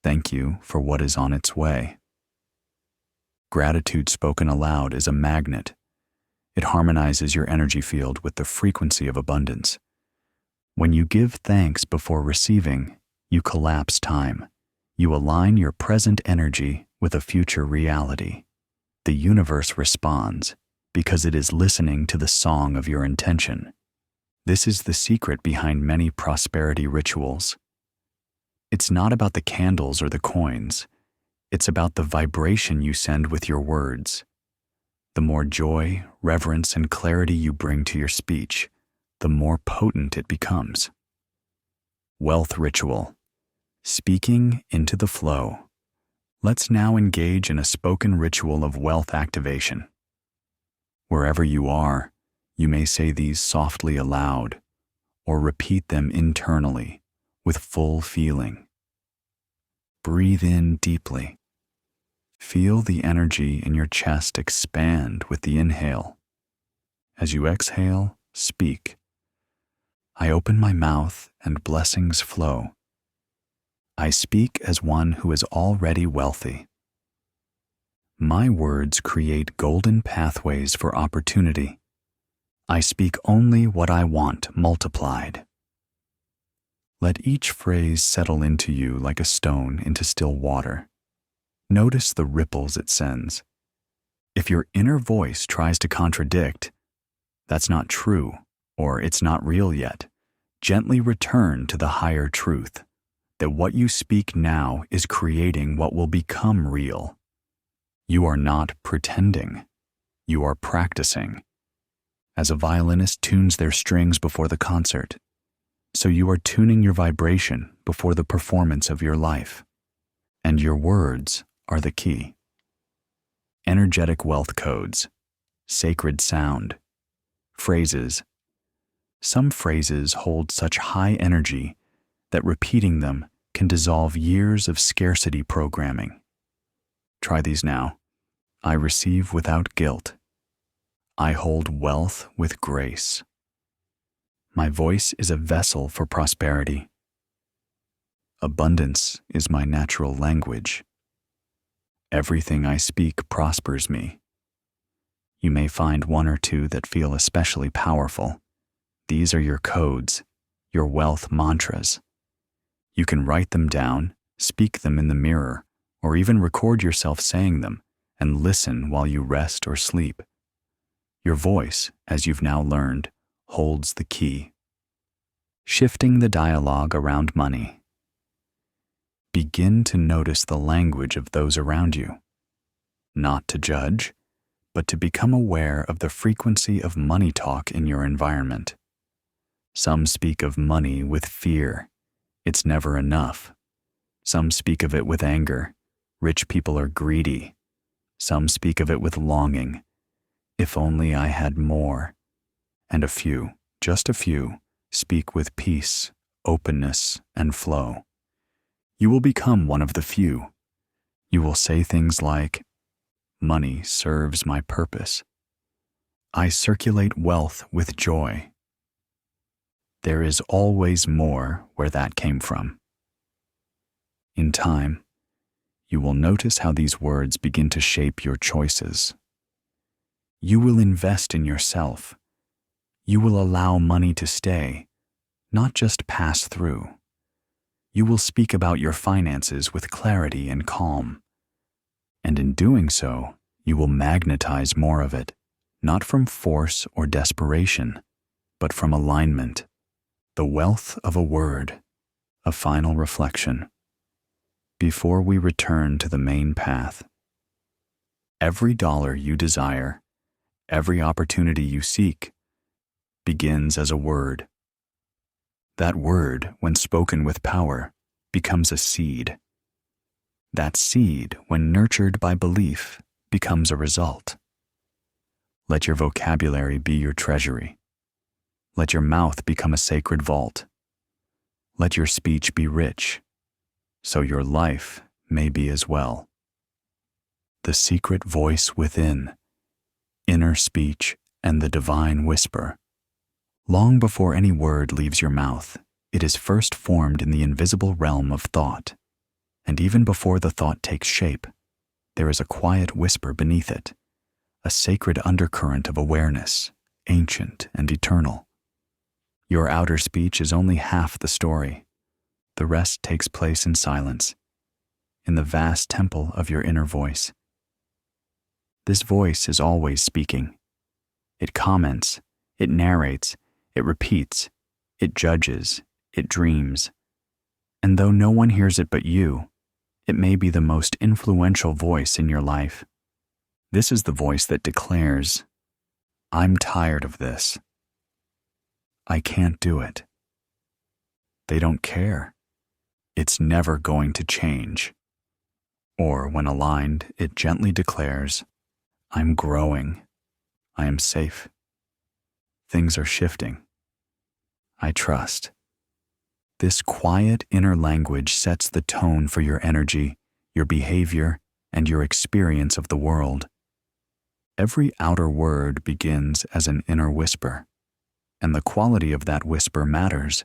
"Thank you for what is on its way." Gratitude spoken aloud is a magnet. It harmonizes your energy field with the frequency of abundance. When you give thanks before receiving, you collapse time. You align your present energy with a future reality. The universe responds because it is listening to the song of your intention. This is the secret behind many prosperity rituals. It's not about the candles or the coins. It's about the vibration you send with your words. The more joy, reverence, and clarity you bring to your speech, the more potent it becomes. Wealth ritual. Speaking into the flow. Let's now engage in a spoken ritual of wealth activation. Wherever you are, you may say these softly aloud or repeat them internally with full feeling. Breathe in deeply. Feel the energy in your chest expand with the inhale. As you exhale, speak. I open my mouth and blessings flow. I speak as one who is already wealthy. My words create golden pathways for opportunity. I speak only what I want multiplied. Let each phrase settle into you like a stone into still water. Notice the ripples it sends. If your inner voice tries to contradict, "That's not true," or "It's not real yet," gently return to the higher truth, that what you speak now is creating what will become real. You are not pretending. You are practicing. As a violinist tunes their strings before the concert, so you are tuning your vibration before the performance of your life. And your words are the key. Energetic wealth codes, sacred sound, phrases. Some phrases hold such high energy that repeating them can dissolve years of scarcity programming. Try these now. I receive without guilt. I hold wealth with grace. My voice is a vessel for prosperity. Abundance is my natural language. Everything I speak prospers me. You may find one or two that feel especially powerful. These are your codes, your wealth mantras. You can write them down, Speak them in the mirror, or even record yourself saying them, and listen while you rest or sleep. Your voice, as you've now learned, holds the key. Shifting the dialogue around money. Begin to notice the language of those around you. Not to judge, but to become aware of the frequency of money talk in your environment. Some speak of money with fear. It's never enough. Some speak of it with anger. Rich people are greedy. Some speak of it with longing. If only I had more. And a few, just a few, speak with peace, openness, and flow. You will become one of the few. You will say things like, "Money serves my purpose. I circulate wealth with joy. There is always more where that came from." In time, you will notice how these words begin to shape your choices. You will invest in yourself. You will allow money to stay, not just pass through. You will speak about your finances with clarity and calm. And in doing so, you will magnetize more of it, not from force or desperation, but from alignment. The wealth of a word, a final reflection. Before we return to the main path, every dollar you desire, every opportunity you seek, begins as a word. That word, when spoken with power, becomes a seed. That seed, when nurtured by belief, becomes a result. Let your vocabulary be your treasury. Let your mouth become a sacred vault. Let your speech be rich, so your life may be as well. The secret voice within, inner speech, and the divine whisper. Long before any word leaves your mouth, it is first formed in the invisible realm of thought. And even before the thought takes shape, there is a quiet whisper beneath it, a sacred undercurrent of awareness, ancient and eternal. Your outer speech is only half the story. The rest takes place in silence, in the vast temple of your inner voice. This voice is always speaking. It comments, it narrates, it repeats, it judges, it dreams. And though no one hears it but you, it may be the most influential voice in your life. This is the voice that declares, "I'm tired of this. I can't do it." They don't care. It's never going to change. Or when aligned, it gently declares, "I'm growing. I am safe. Things are shifting. I trust." This quiet inner language sets the tone for your energy, your behavior, and your experience of the world. Every outer word begins as an inner whisper, and the quality of that whisper matters.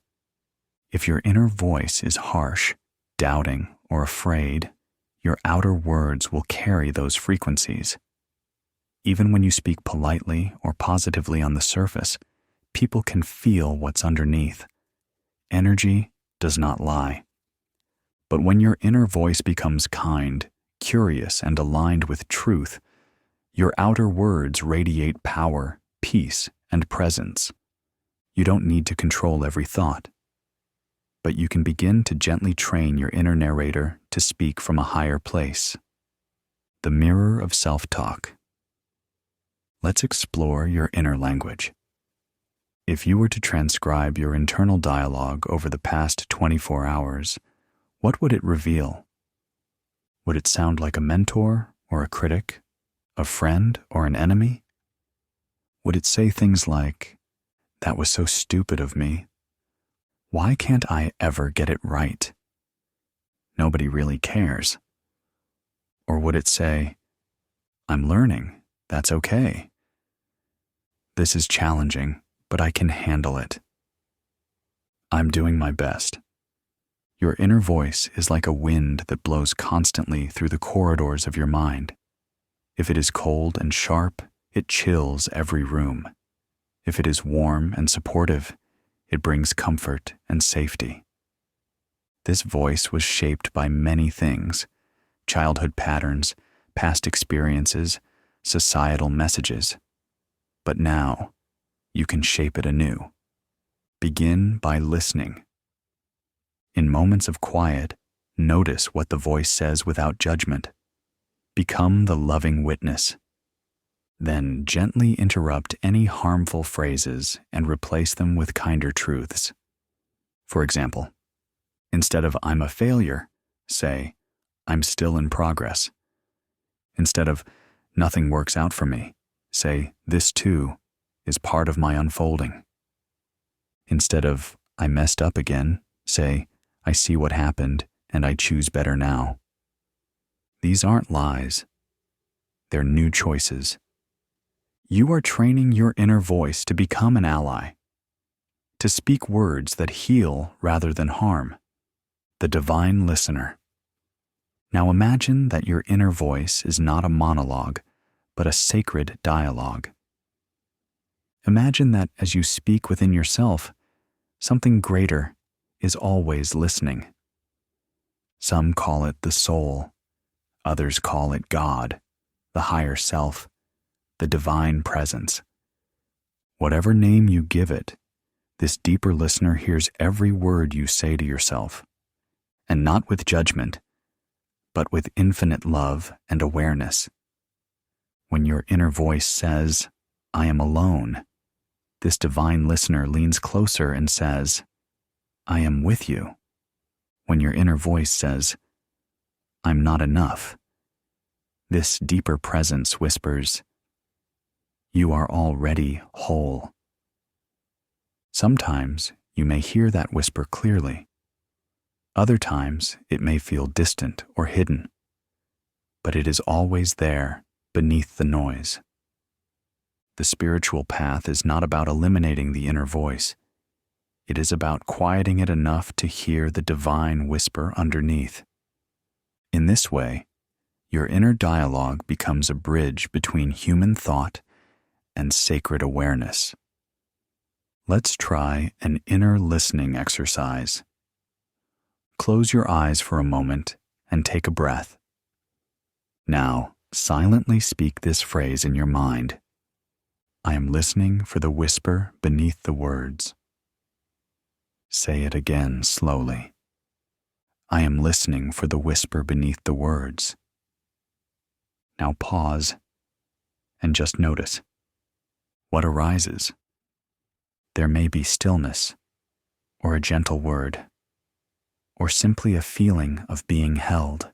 If your inner voice is harsh, doubting, or afraid, your outer words will carry those frequencies. Even when you speak politely or positively on the surface, people can feel what's underneath. Energy does not lie. But when your inner voice becomes kind, curious, and aligned with truth, your outer words radiate power, peace, and presence. You don't need to control every thought, but you can begin to gently train your inner narrator to speak from a higher place. The mirror of self-talk. Let's explore your inner language. If you were to transcribe your internal dialogue over the past 24 hours, what would it reveal? Would it sound like a mentor or a critic, a friend or an enemy? Would it say things like, "That was so stupid of me. Why can't I ever get it right? Nobody really cares"? Or would it say, "I'm learning. That's okay. This is challenging, but I can handle it. I'm doing my best"? Your inner voice is like a wind that blows constantly through the corridors of your mind. If it is cold and sharp, it chills every room. If it is warm and supportive, it brings comfort and safety. This voice was shaped by many things: childhood patterns, past experiences, societal messages. But now, you can shape it anew. Begin by listening. In moments of quiet, notice what the voice says without judgment. Become the loving witness. Then gently interrupt any harmful phrases and replace them with kinder truths. For example, instead of "I'm a failure," say, "I'm still in progress." Instead of "nothing works out for me," say, "This too is part of my unfolding." Instead of "I messed up again," say, "I see what happened and I choose better now." These aren't lies. They're new choices. You are training your inner voice to become an ally, to speak words that heal rather than harm, the divine listener. Now imagine that your inner voice is not a monologue, but a sacred dialogue. Imagine that as you speak within yourself, something greater is always listening. Some call it the soul, others call it God, the higher self, the divine presence. Whatever name you give it, this deeper listener hears every word you say to yourself, and not with judgment, but with infinite love and awareness. When your inner voice says, "I am alone," this divine listener leans closer and says, "I am with you." When your inner voice says, "I'm not enough," this deeper presence whispers, "You are already whole." Sometimes you may hear that whisper clearly. Other times it may feel distant or hidden, but it is always there beneath the noise. The spiritual path is not about eliminating the inner voice. It is about quieting it enough to hear the divine whisper underneath. In this way, your inner dialogue becomes a bridge between human thought and sacred awareness. Let's try an inner listening exercise. Close your eyes for a moment and take a breath. Now, silently speak this phrase in your mind. I am listening for the whisper beneath the words. Say it again slowly. I am listening for the whisper beneath the words. Now pause and just notice what arises. There may be stillness, or a gentle word, or simply a feeling of being held.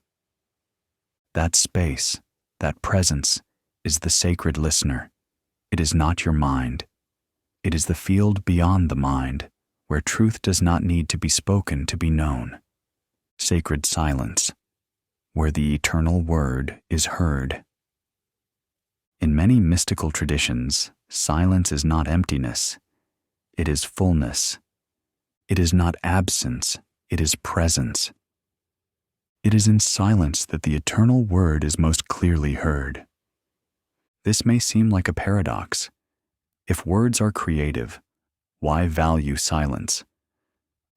That space, that presence, is the sacred listener. It is not your mind. It is the field beyond the mind, where truth does not need to be spoken to be known. Sacred silence, where the eternal word is heard. In many mystical traditions, silence is not emptiness. It is fullness. It is not absence. It is presence. It is in silence that the eternal word is most clearly heard. This may seem like a paradox. If words are creative, why value silence?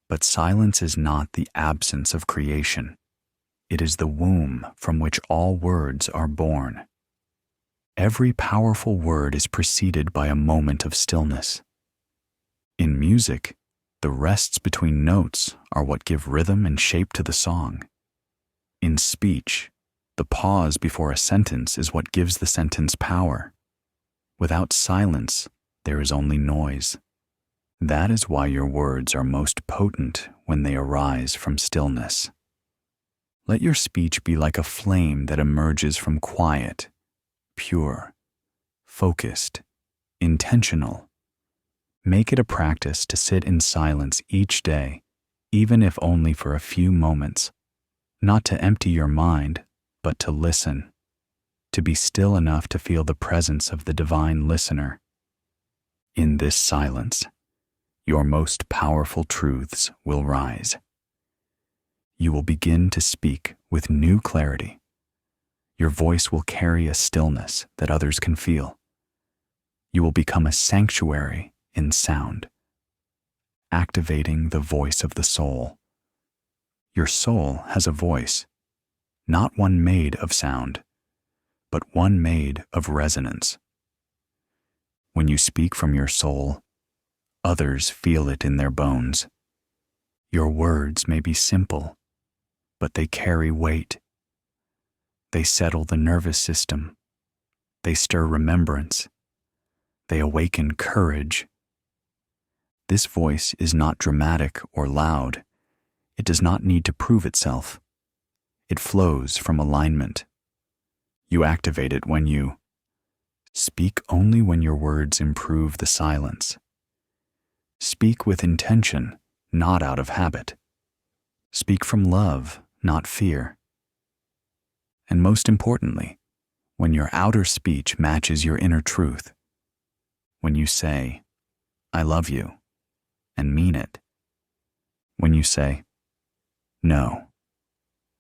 But silence is not the absence of creation. It is the womb from which all words are born. Every powerful word is preceded by a moment of stillness. In music, the rests between notes are what give rhythm and shape to the song. In speech, the pause before a sentence is what gives the sentence power. Without silence, there is only noise. That is why your words are most potent when they arise from stillness. Let your speech be like a flame that emerges from quiet, pure, focused, intentional. Make it a practice to sit in silence each day, even if only for a few moments, not to empty your mind, but to listen, to be still enough to feel the presence of the divine listener. In this silence, your most powerful truths will rise. You will begin to speak with new clarity. Your voice will carry a stillness that others can feel. You will become a sanctuary in sound, activating the voice of the soul. Your soul has a voice, not one made of sound, but one made of resonance. When you speak from your soul, others feel it in their bones. Your words may be simple, but they carry weight. They settle the nervous system. They stir remembrance. They awaken courage. This voice is not dramatic or loud. It does not need to prove itself. It flows from alignment. You activate it when you speak only when your words improve the silence. Speak with intention, not out of habit. Speak from love, not fear. And most importantly, when your outer speech matches your inner truth. When you say, "I love you," and mean it. When you say, "No,"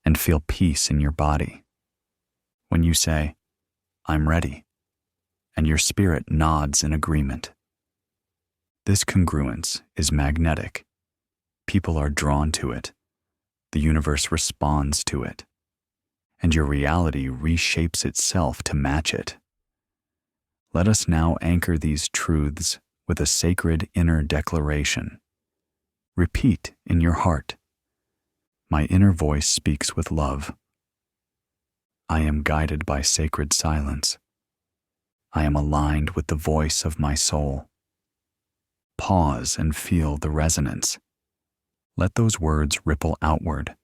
and feel peace in your body. When you say, "I'm ready," and your spirit nods in agreement. This congruence is magnetic. People are drawn to it. The universe responds to it. And your reality reshapes itself to match it. Let us now anchor these truths with a sacred inner declaration. Repeat in your heart. My inner voice speaks with love. I am guided by sacred silence. I am aligned with the voice of my soul. Pause and feel the resonance. Let those words ripple outward,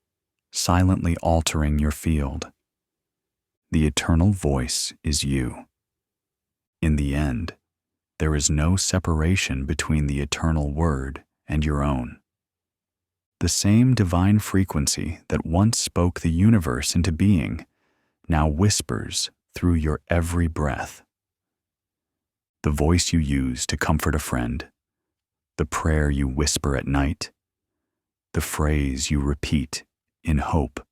silently altering your field. The eternal voice is you. In the end, there is no separation between the eternal word and your own. The same divine frequency that once spoke the universe into being now whispers through your every breath. The voice you use to comfort a friend, the prayer you whisper at night, the phrase you repeat in hope.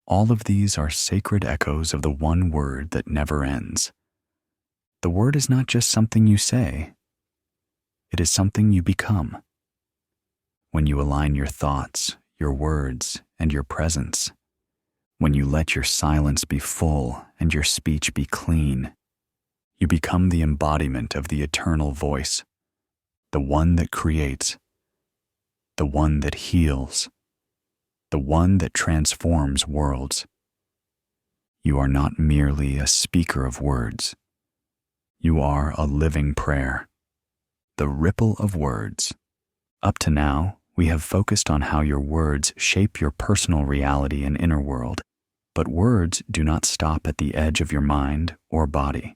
All of these are sacred echoes of the one word that never ends. The word is not just something you say. It is something you become. When you align your thoughts, your words, and your presence, when you let your silence be full and your speech be clean, you become the embodiment of the eternal voice, the one that creates, the one that heals, the one that transforms worlds. You are not merely a speaker of words. You are a living prayer, the ripple of words. Up to now, we have focused on how your words shape your personal reality and inner world, but words do not stop at the edge of your mind or body.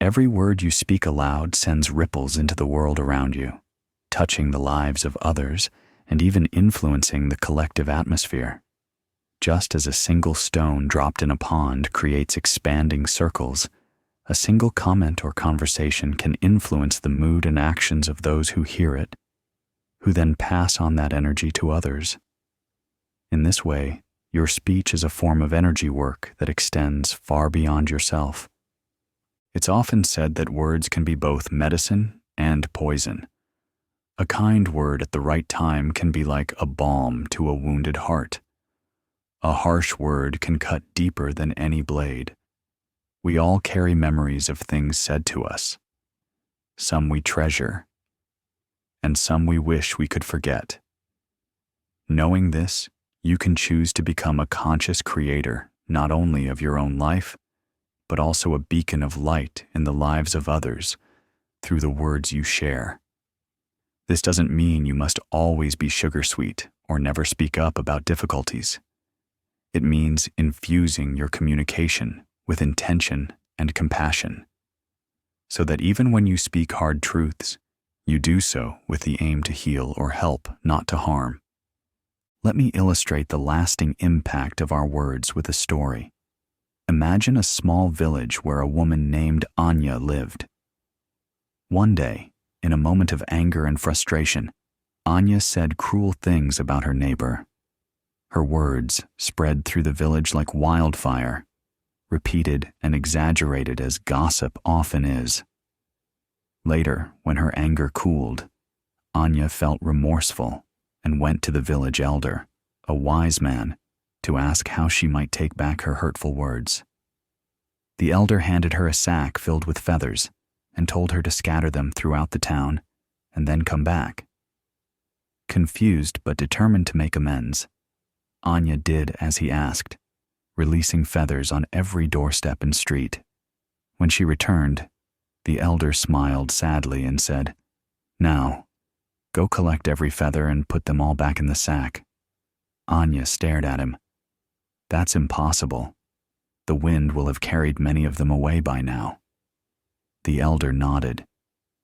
Every word you speak aloud sends ripples into the world around you, touching the lives of others and even influencing the collective atmosphere. Just as a single stone dropped in a pond creates expanding circles, a single comment or conversation can influence the mood and actions of those who hear it, who then pass on that energy to others. In this way, your speech is a form of energy work that extends far beyond yourself. It's often said that words can be both medicine and poison. A kind word at the right time can be like a balm to a wounded heart. A harsh word can cut deeper than any blade. We all carry memories of things said to us. Some we treasure, and some we wish we could forget. Knowing this, you can choose to become a conscious creator, not only of your own life, but also a beacon of light in the lives of others through the words you share. This doesn't mean you must always be sugar sweet or never speak up about difficulties. It means infusing your communication with intention and compassion, so that even when you speak hard truths, you do so with the aim to heal or help, not to harm. Let me illustrate the lasting impact of our words with a story. Imagine a small village where a woman named Anya lived. One day, in a moment of anger and frustration, Anya said cruel things about her neighbor. Her words spread through the village like wildfire, repeated and exaggerated as gossip often is. Later, when her anger cooled, Anya felt remorseful and went to the village elder, a wise man, to ask how she might take back her hurtful words. The elder handed her a sack filled with feathers and told her to scatter them throughout the town and then come back. Confused but determined to make amends, Anya did as he asked, releasing feathers on every doorstep and street. When she returned, the elder smiled sadly and said, "Now, go collect every feather and put them all back in the sack." Anya stared at him. "That's impossible. The wind will have carried many of them away by now." The elder nodded.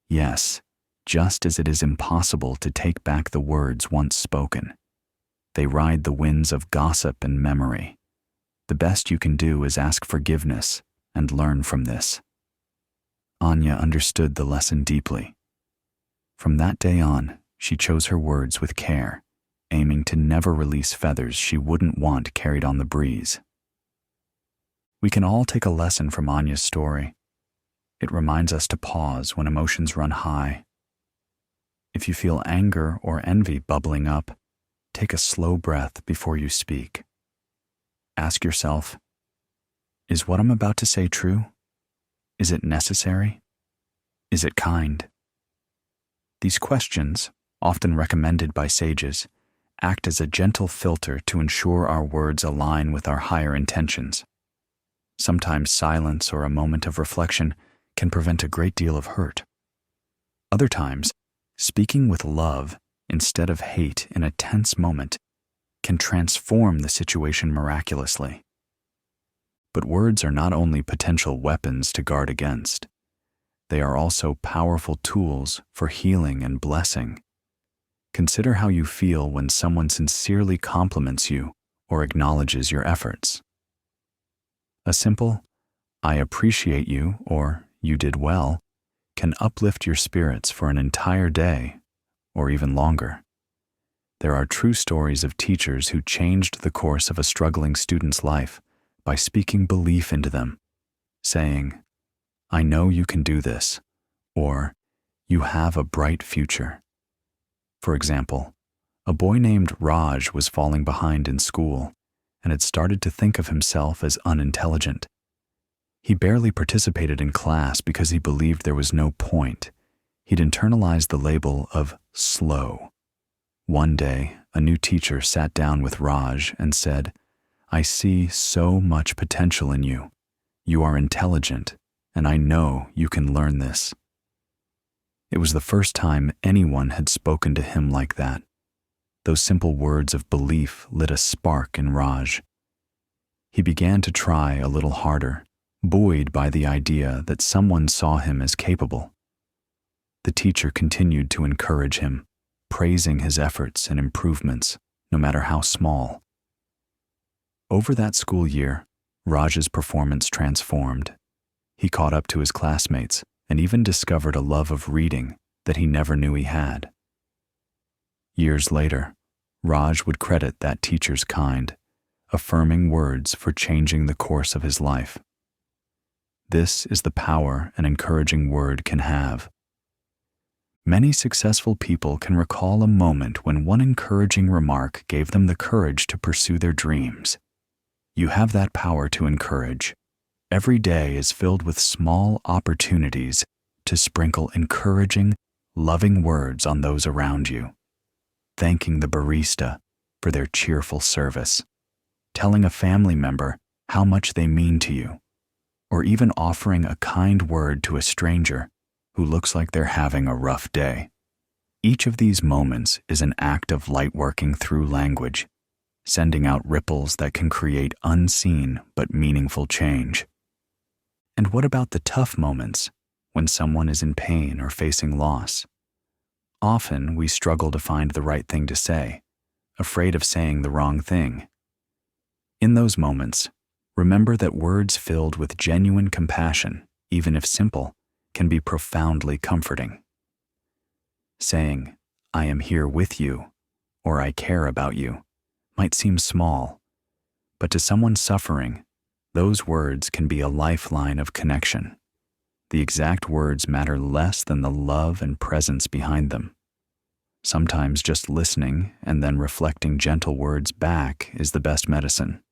"Yes, just as it is impossible to take back the words once spoken. They ride the winds of gossip and memory. The best you can do is ask forgiveness and learn from this." Anya understood the lesson deeply. From that day on, she chose her words with care, aiming to never release feathers she wouldn't want carried on the breeze. We can all take a lesson from Anya's story. It reminds us to pause when emotions run high. If you feel anger or envy bubbling up, take a slow breath before you speak. Ask yourself, is what I'm about to say true? Is it necessary? Is it kind? These questions, often recommended by sages, act as a gentle filter to ensure our words align with our higher intentions. Sometimes silence or a moment of reflection can prevent a great deal of hurt. Other times, speaking with love instead of hate in a tense moment can transform the situation miraculously. But words are not only potential weapons to guard against, they are also powerful tools for healing and blessing. Consider how you feel when someone sincerely compliments you or acknowledges your efforts. A simple, "I appreciate you," or "you did well," can uplift your spirits for an entire day, or even longer. There are true stories of teachers who changed the course of a struggling student's life by speaking belief into them, saying, "I know you can do this," or "You have a bright future." For example, a boy named Raj was falling behind in school and had started to think of himself as unintelligent. He barely participated in class because he believed there was no point. He'd internalized the label of slow. One day, a new teacher sat down with Raj and said, "I see so much potential in you. You are intelligent, and I know you can learn this." It was the first time anyone had spoken to him like that. Those simple words of belief lit a spark in Raj. He began to try a little harder, buoyed by the idea that someone saw him as capable. The teacher continued to encourage him, praising his efforts and improvements, no matter how small. Over that school year, Raj's performance transformed. He caught up to his classmates and even discovered a love of reading that he never knew he had. Years later, Raj would credit that teacher's kind, affirming words for changing the course of his life. This is the power an encouraging word can have. Many successful people can recall a moment when one encouraging remark gave them the courage to pursue their dreams. You have that power to encourage. Every day is filled with small opportunities to sprinkle encouraging, loving words on those around you. Thanking the barista for their cheerful service, telling a family member how much they mean to you, or even offering a kind word to a stranger who looks like they're having a rough day. Each of these moments is an act of light working through language, sending out ripples that can create unseen but meaningful change. And what about the tough moments, when someone is in pain or facing loss? Often we struggle to find the right thing to say, afraid of saying the wrong thing. In those moments, remember that words filled with genuine compassion, even if simple, can be profoundly comforting. Saying, "I am here with you," or "I care about you," might seem small, but to someone suffering, those words can be a lifeline of connection. The exact words matter less than the love and presence behind them. Sometimes just listening and then reflecting gentle words back is the best medicine.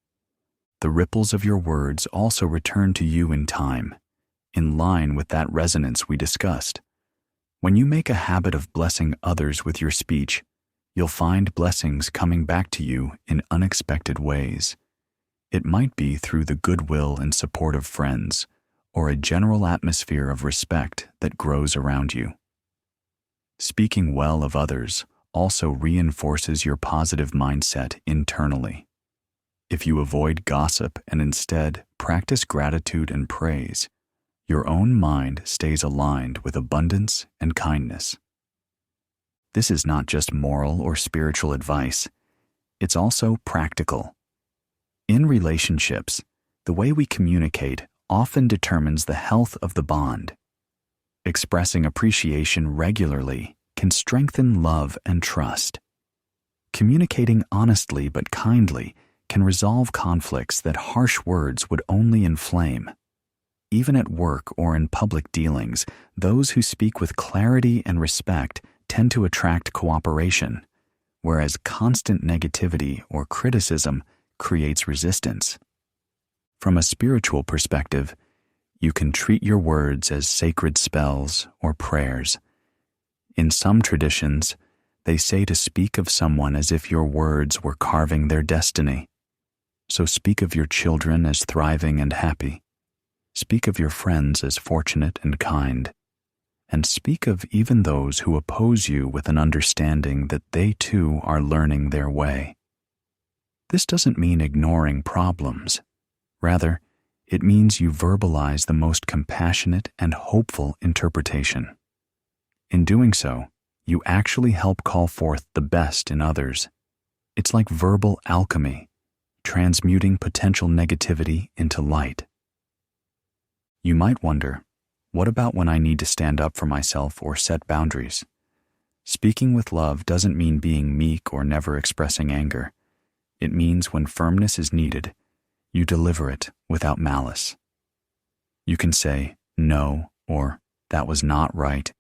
The ripples of your words also return to you in time, in line with that resonance we discussed. When you make a habit of blessing others with your speech, you'll find blessings coming back to you in unexpected ways. It might be through the goodwill and support of friends, or a general atmosphere of respect that grows around you. Speaking well of others also reinforces your positive mindset internally. If you avoid gossip and instead practice gratitude and praise, your own mind stays aligned with abundance and kindness. This is not just moral or spiritual advice, it's also practical. In relationships, the way we communicate often determines the health of the bond. Expressing appreciation regularly can strengthen love and trust. Communicating honestly but kindly can resolve conflicts that harsh words would only inflame. Even at work or in public dealings, those who speak with clarity and respect tend to attract cooperation, whereas constant negativity or criticism creates resistance. From a spiritual perspective, you can treat your words as sacred spells or prayers. In some traditions, they say to speak of someone as if your words were carving their destiny. So speak of your children as thriving and happy. Speak of your friends as fortunate and kind. And speak of even those who oppose you with an understanding that they too are learning their way. This doesn't mean ignoring problems. Rather, it means you verbalize the most compassionate and hopeful interpretation. In doing so, you actually help call forth the best in others. It's like verbal alchemy, transmuting potential negativity into light. You might wonder, what about when I need to stand up for myself or set boundaries? Speaking with love doesn't mean being meek or never expressing anger. It means when firmness is needed, you deliver it without malice. You can say no or that was not right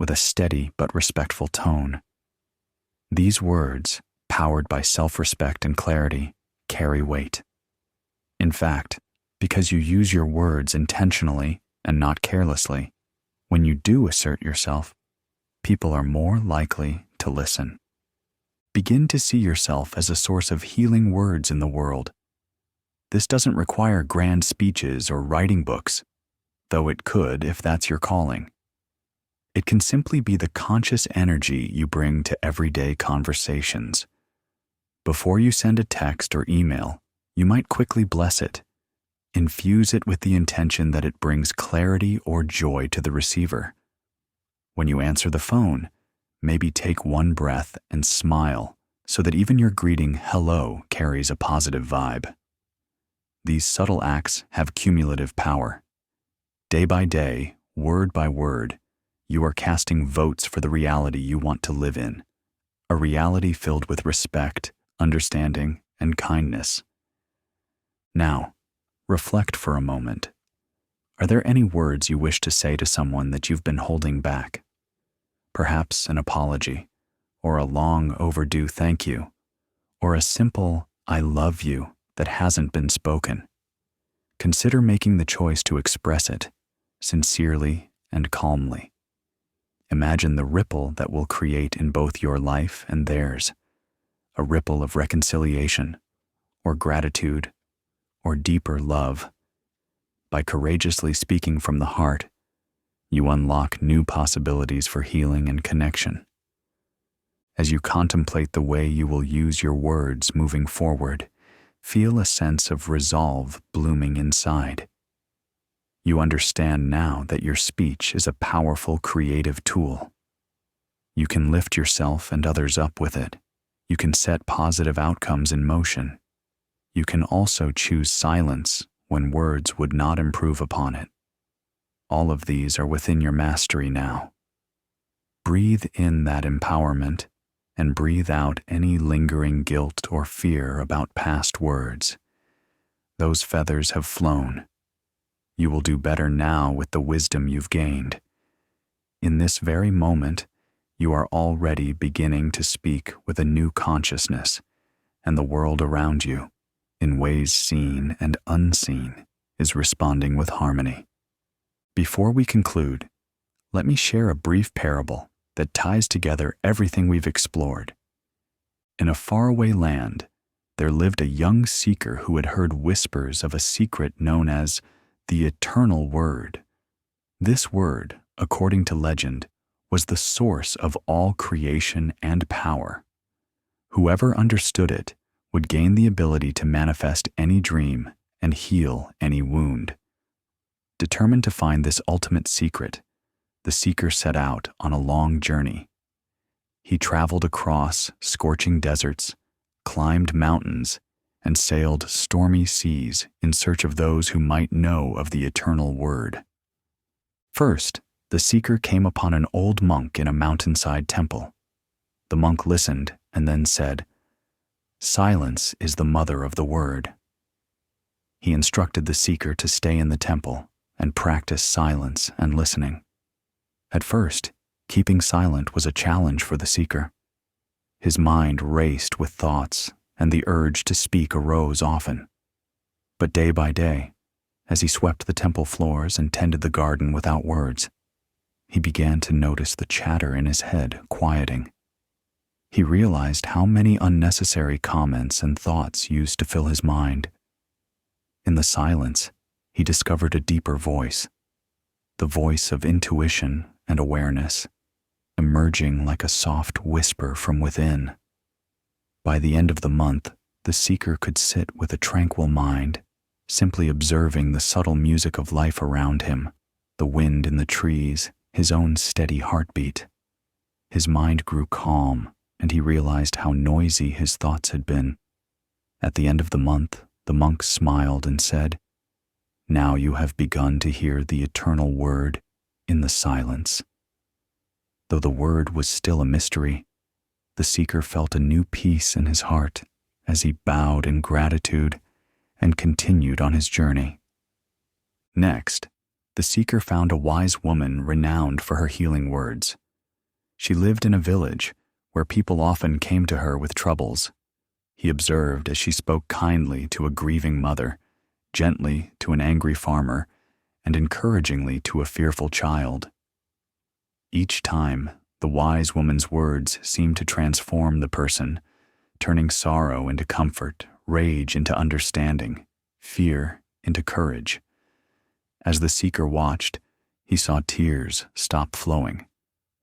with a steady but respectful tone. These words, powered by self-respect and clarity, carry weight. In fact, because you use your words intentionally and not carelessly, when you do assert yourself, people are more likely to listen. Begin to see yourself as a source of healing words in the world. This doesn't require grand speeches or writing books, though it could if that's your calling. It can simply be the conscious energy you bring to everyday conversations. Before you send a text or email, you might quickly bless it. Infuse it with the intention that it brings clarity or joy to the receiver. When you answer the phone, maybe take one breath and smile so that even your greeting hello carries a positive vibe. These subtle acts have cumulative power. Day by day, word by word, you are casting votes for the reality you want to live in, a reality filled with respect, understanding, and kindness. Now, reflect for a moment. Are there any words you wish to say to someone that you've been holding back? Perhaps an apology, or a long overdue thank you, or a simple I love you that hasn't been spoken. Consider making the choice to express it, sincerely and calmly. Imagine the ripple that will create in both your life and theirs, a ripple of reconciliation, or gratitude, or deeper love. By courageously speaking from the heart, you unlock new possibilities for healing and connection. As you contemplate the way you will use your words moving forward, feel a sense of resolve blooming inside. You understand now that your speech is a powerful creative tool. You can lift yourself and others up with it. You can set positive outcomes in motion. You can also choose silence when words would not improve upon it. All of these are within your mastery now. Breathe in that empowerment and breathe out any lingering guilt or fear about past words. Those feathers have flown. You will do better now with the wisdom you've gained. In this very moment, you are already beginning to speak with a new consciousness, and the world around you, in ways seen and unseen, is responding with harmony. Before we conclude, let me share a brief parable that ties together everything we've explored. In a faraway land, there lived a young seeker who had heard whispers of a secret known as the Eternal Word. This word, according to legend, was the source of all creation and power. Whoever understood it would gain the ability to manifest any dream and heal any wound. Determined to find this ultimate secret, the seeker set out on a long journey. He traveled across scorching deserts, climbed mountains, and sailed stormy seas in search of those who might know of the eternal word. First, the seeker came upon an old monk in a mountainside temple. The monk listened and then said, "Silence is the mother of the word." He instructed the seeker to stay in the temple and practice silence and listening. At first, keeping silent was a challenge for the seeker. His mind raced with thoughts, and the urge to speak arose often. But day by day, as he swept the temple floors and tended the garden without words, he began to notice the chatter in his head quieting. He realized how many unnecessary comments and thoughts used to fill his mind. In the silence, he discovered a deeper voice, the voice of intuition and awareness, emerging like a soft whisper from within. By the end of the month, the seeker could sit with a tranquil mind, simply observing the subtle music of life around him, the wind in the trees, his own steady heartbeat. His mind grew calm, and he realized how noisy his thoughts had been. At the end of the month, the monk smiled and said, "Now you have begun to hear the eternal word in the silence." Though the word was still a mystery, the seeker felt a new peace in his heart as he bowed in gratitude and continued on his journey. Next, the seeker found a wise woman renowned for her healing words. She lived in a village where people often came to her with troubles. He observed as she spoke kindly to a grieving mother, gently to an angry farmer, and encouragingly to a fearful child. Each time, the wise woman's words seemed to transform the person, turning sorrow into comfort, rage into understanding, fear into courage. As the seeker watched, he saw tears stop flowing,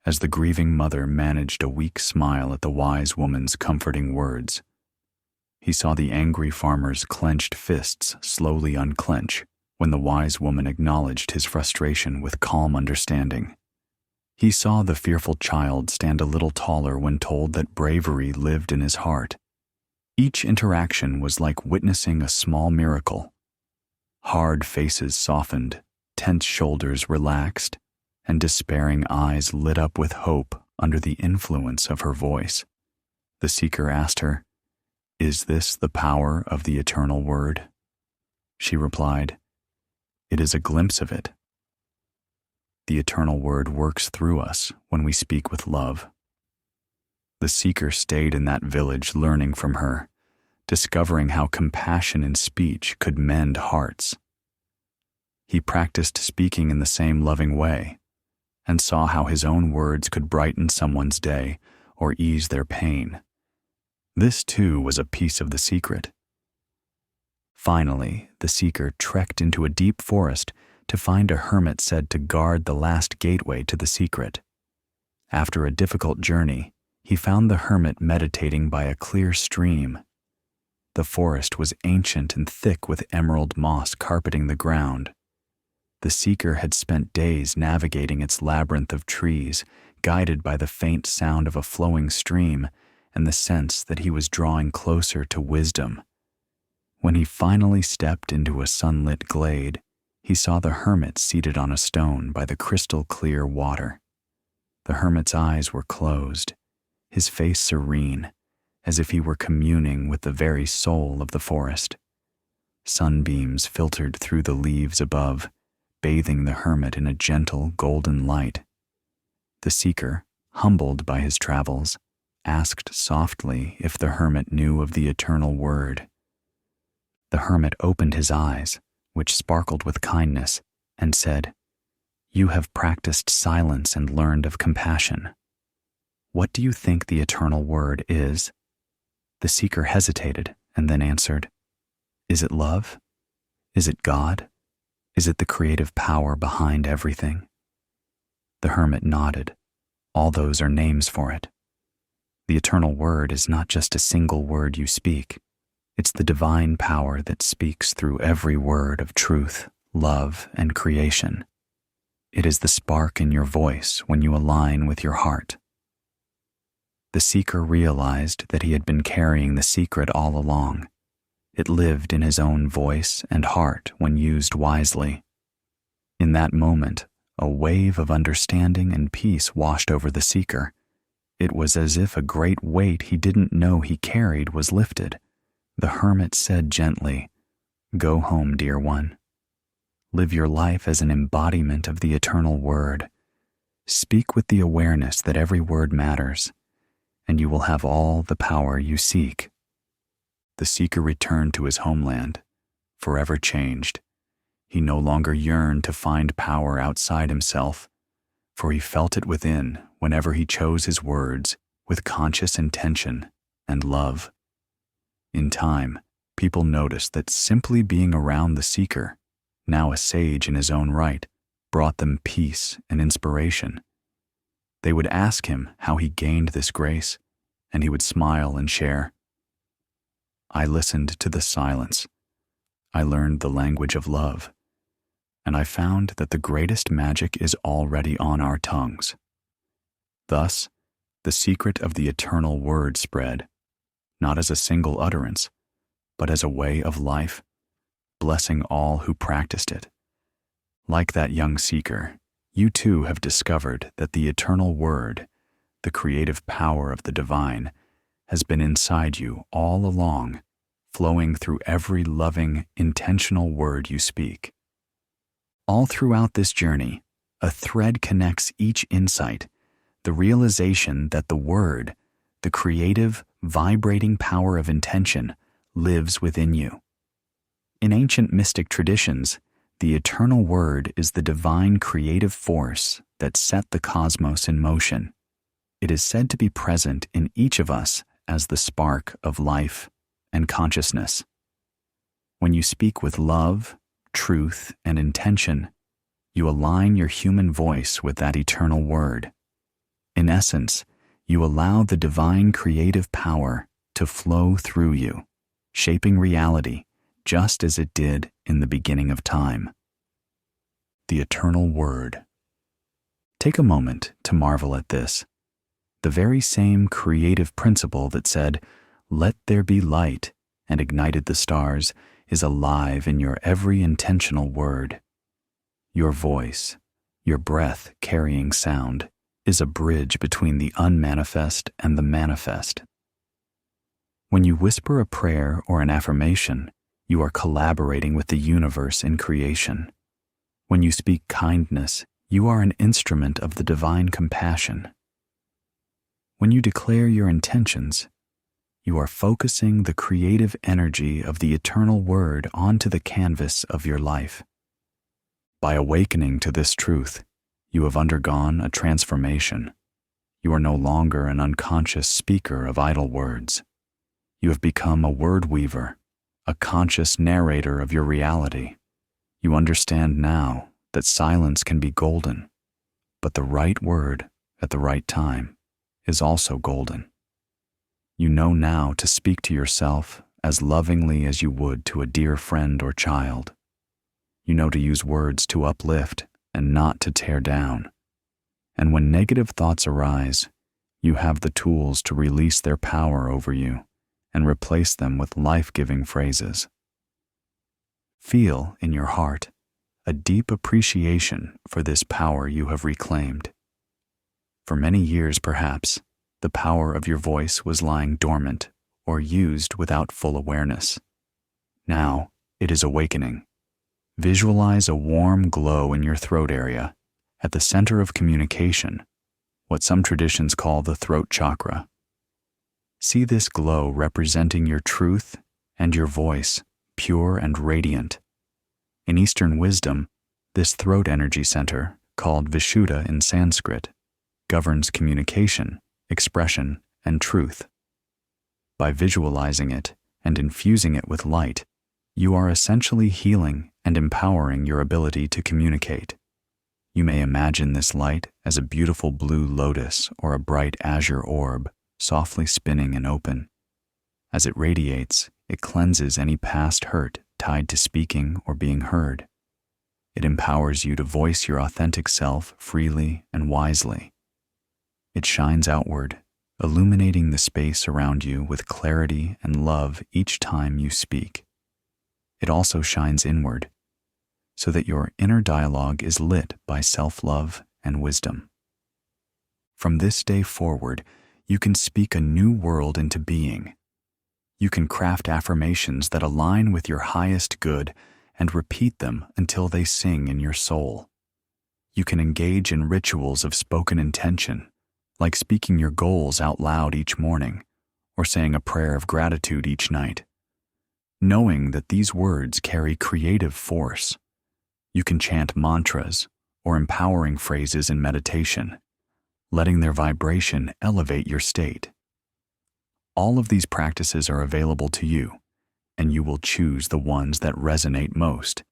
as the grieving mother managed a weak smile at the wise woman's comforting words. He saw the angry farmer's clenched fists slowly unclench when the wise woman acknowledged his frustration with calm understanding. He saw the fearful child stand a little taller when told that bravery lived in his heart. Each interaction was like witnessing a small miracle. Hard faces softened, tense shoulders relaxed, and despairing eyes lit up with hope under the influence of her voice. The seeker asked her, "Is this the power of the eternal word?" She replied, "It is a glimpse of it." The eternal word works through us when we speak with love. The seeker stayed in that village learning from her, discovering how compassion in speech could mend hearts. He practiced speaking in the same loving way, and saw how his own words could brighten someone's day or ease their pain. This too was a piece of the secret. Finally, the seeker trekked into a deep forest to find a hermit said to guard the last gateway to the secret. After a difficult journey, he found the hermit meditating by a clear stream. The forest was ancient and thick with emerald moss carpeting the ground. The seeker had spent days navigating its labyrinth of trees, guided by the faint sound of a flowing stream and the sense that he was drawing closer to wisdom. When he finally stepped into a sunlit glade, he saw the hermit seated on a stone by the crystal-clear water. The hermit's eyes were closed, his face serene, as if he were communing with the very soul of the forest. Sunbeams filtered through the leaves above, bathing the hermit in a gentle golden light. The seeker, humbled by his travels, asked softly if the hermit knew of the eternal word. The hermit opened his eyes, which sparkled with kindness, and said, "You have practiced silence and learned of compassion. What do you think the eternal word is?" The seeker hesitated and then answered, "Is it love? Is it God? Is it the creative power behind everything?" The hermit nodded. "All those are names for it. The eternal word is not just a single word you speak. It's the divine power that speaks through every word of truth, love, and creation. It is the spark in your voice when you align with your heart." The seeker realized that he had been carrying the secret all along. It lived in his own voice and heart when used wisely. In that moment, a wave of understanding and peace washed over the seeker. It was as if a great weight he didn't know he carried was lifted. The hermit said gently, "Go home, dear one. Live your life as an embodiment of the eternal word. Speak with the awareness that every word matters, and you will have all the power you seek." The seeker returned to his homeland, forever changed. He no longer yearned to find power outside himself, for he felt it within whenever he chose his words with conscious intention and love. In time, people noticed that simply being around the seeker, now a sage in his own right, brought them peace and inspiration. They would ask him how he gained this grace, and he would smile and share, "I listened to the silence. I learned the language of love, and I found that the greatest magic is already on our tongues." Thus, the secret of the eternal word spread, not as a single utterance, but as a way of life, blessing all who practiced it. Like that young seeker, you too have discovered that the eternal word, the creative power of the divine, has been inside you all along, flowing through every loving, intentional word you speak. All throughout this journey, a thread connects each insight, the realization that the word, the creative, vibrating power of intention, lives within you. In ancient mystic traditions, the eternal word is the divine creative force that set the cosmos in motion. It is said to be present in each of us as the spark of life and consciousness. When you speak with love, truth, and intention, you align your human voice with that eternal word. In essence, you allow the divine creative power to flow through you, shaping reality just as it did in the beginning of time. The eternal word. Take a moment to marvel at this. The very same creative principle that said, "Let there be light," and ignited the stars, is alive in your every intentional word. Your voice, your breath carrying sound, is a bridge between the unmanifest and the manifest. When you whisper a prayer or an affirmation, you are collaborating with the universe in creation. When you speak kindness, you are an instrument of the divine compassion. When you declare your intentions, you are focusing the creative energy of the eternal word onto the canvas of your life. By awakening to this truth, you have undergone a transformation. You are no longer an unconscious speaker of idle words. You have become a word weaver, a conscious narrator of your reality. You understand now that silence can be golden, but the right word at the right time is also golden. You know now to speak to yourself as lovingly as you would to a dear friend or child. You know to use words to uplift and not to tear down. And when negative thoughts arise, you have the tools to release their power over you and replace them with life-giving phrases. Feel in your heart a deep appreciation for this power you have reclaimed. For many years, perhaps, the power of your voice was lying dormant or used without full awareness. Now it is awakening. Visualize a warm glow in your throat area, at the center of communication, what some traditions call the throat chakra. See this glow representing your truth and your voice, pure and radiant. In Eastern wisdom, this throat energy center, called Vishuddha in Sanskrit, governs communication, expression, and truth. By visualizing it and infusing it with light, you are essentially healing and empowering your ability to communicate. You may imagine this light as a beautiful blue lotus or a bright azure orb, softly spinning and open. As it radiates, it cleanses any past hurt tied to speaking or being heard. It empowers you to voice your authentic self freely and wisely. It shines outward, illuminating the space around you with clarity and love each time you speak. It also shines inward, so that your inner dialogue is lit by self-love and wisdom. From this day forward, you can speak a new world into being. You can craft affirmations that align with your highest good and repeat them until they sing in your soul. You can engage in rituals of spoken intention, like speaking your goals out loud each morning or saying a prayer of gratitude each night. Knowing that these words carry creative force, you can chant mantras or empowering phrases in meditation, letting their vibration elevate your state. All of these practices are available to you, and you will choose the ones that resonate most.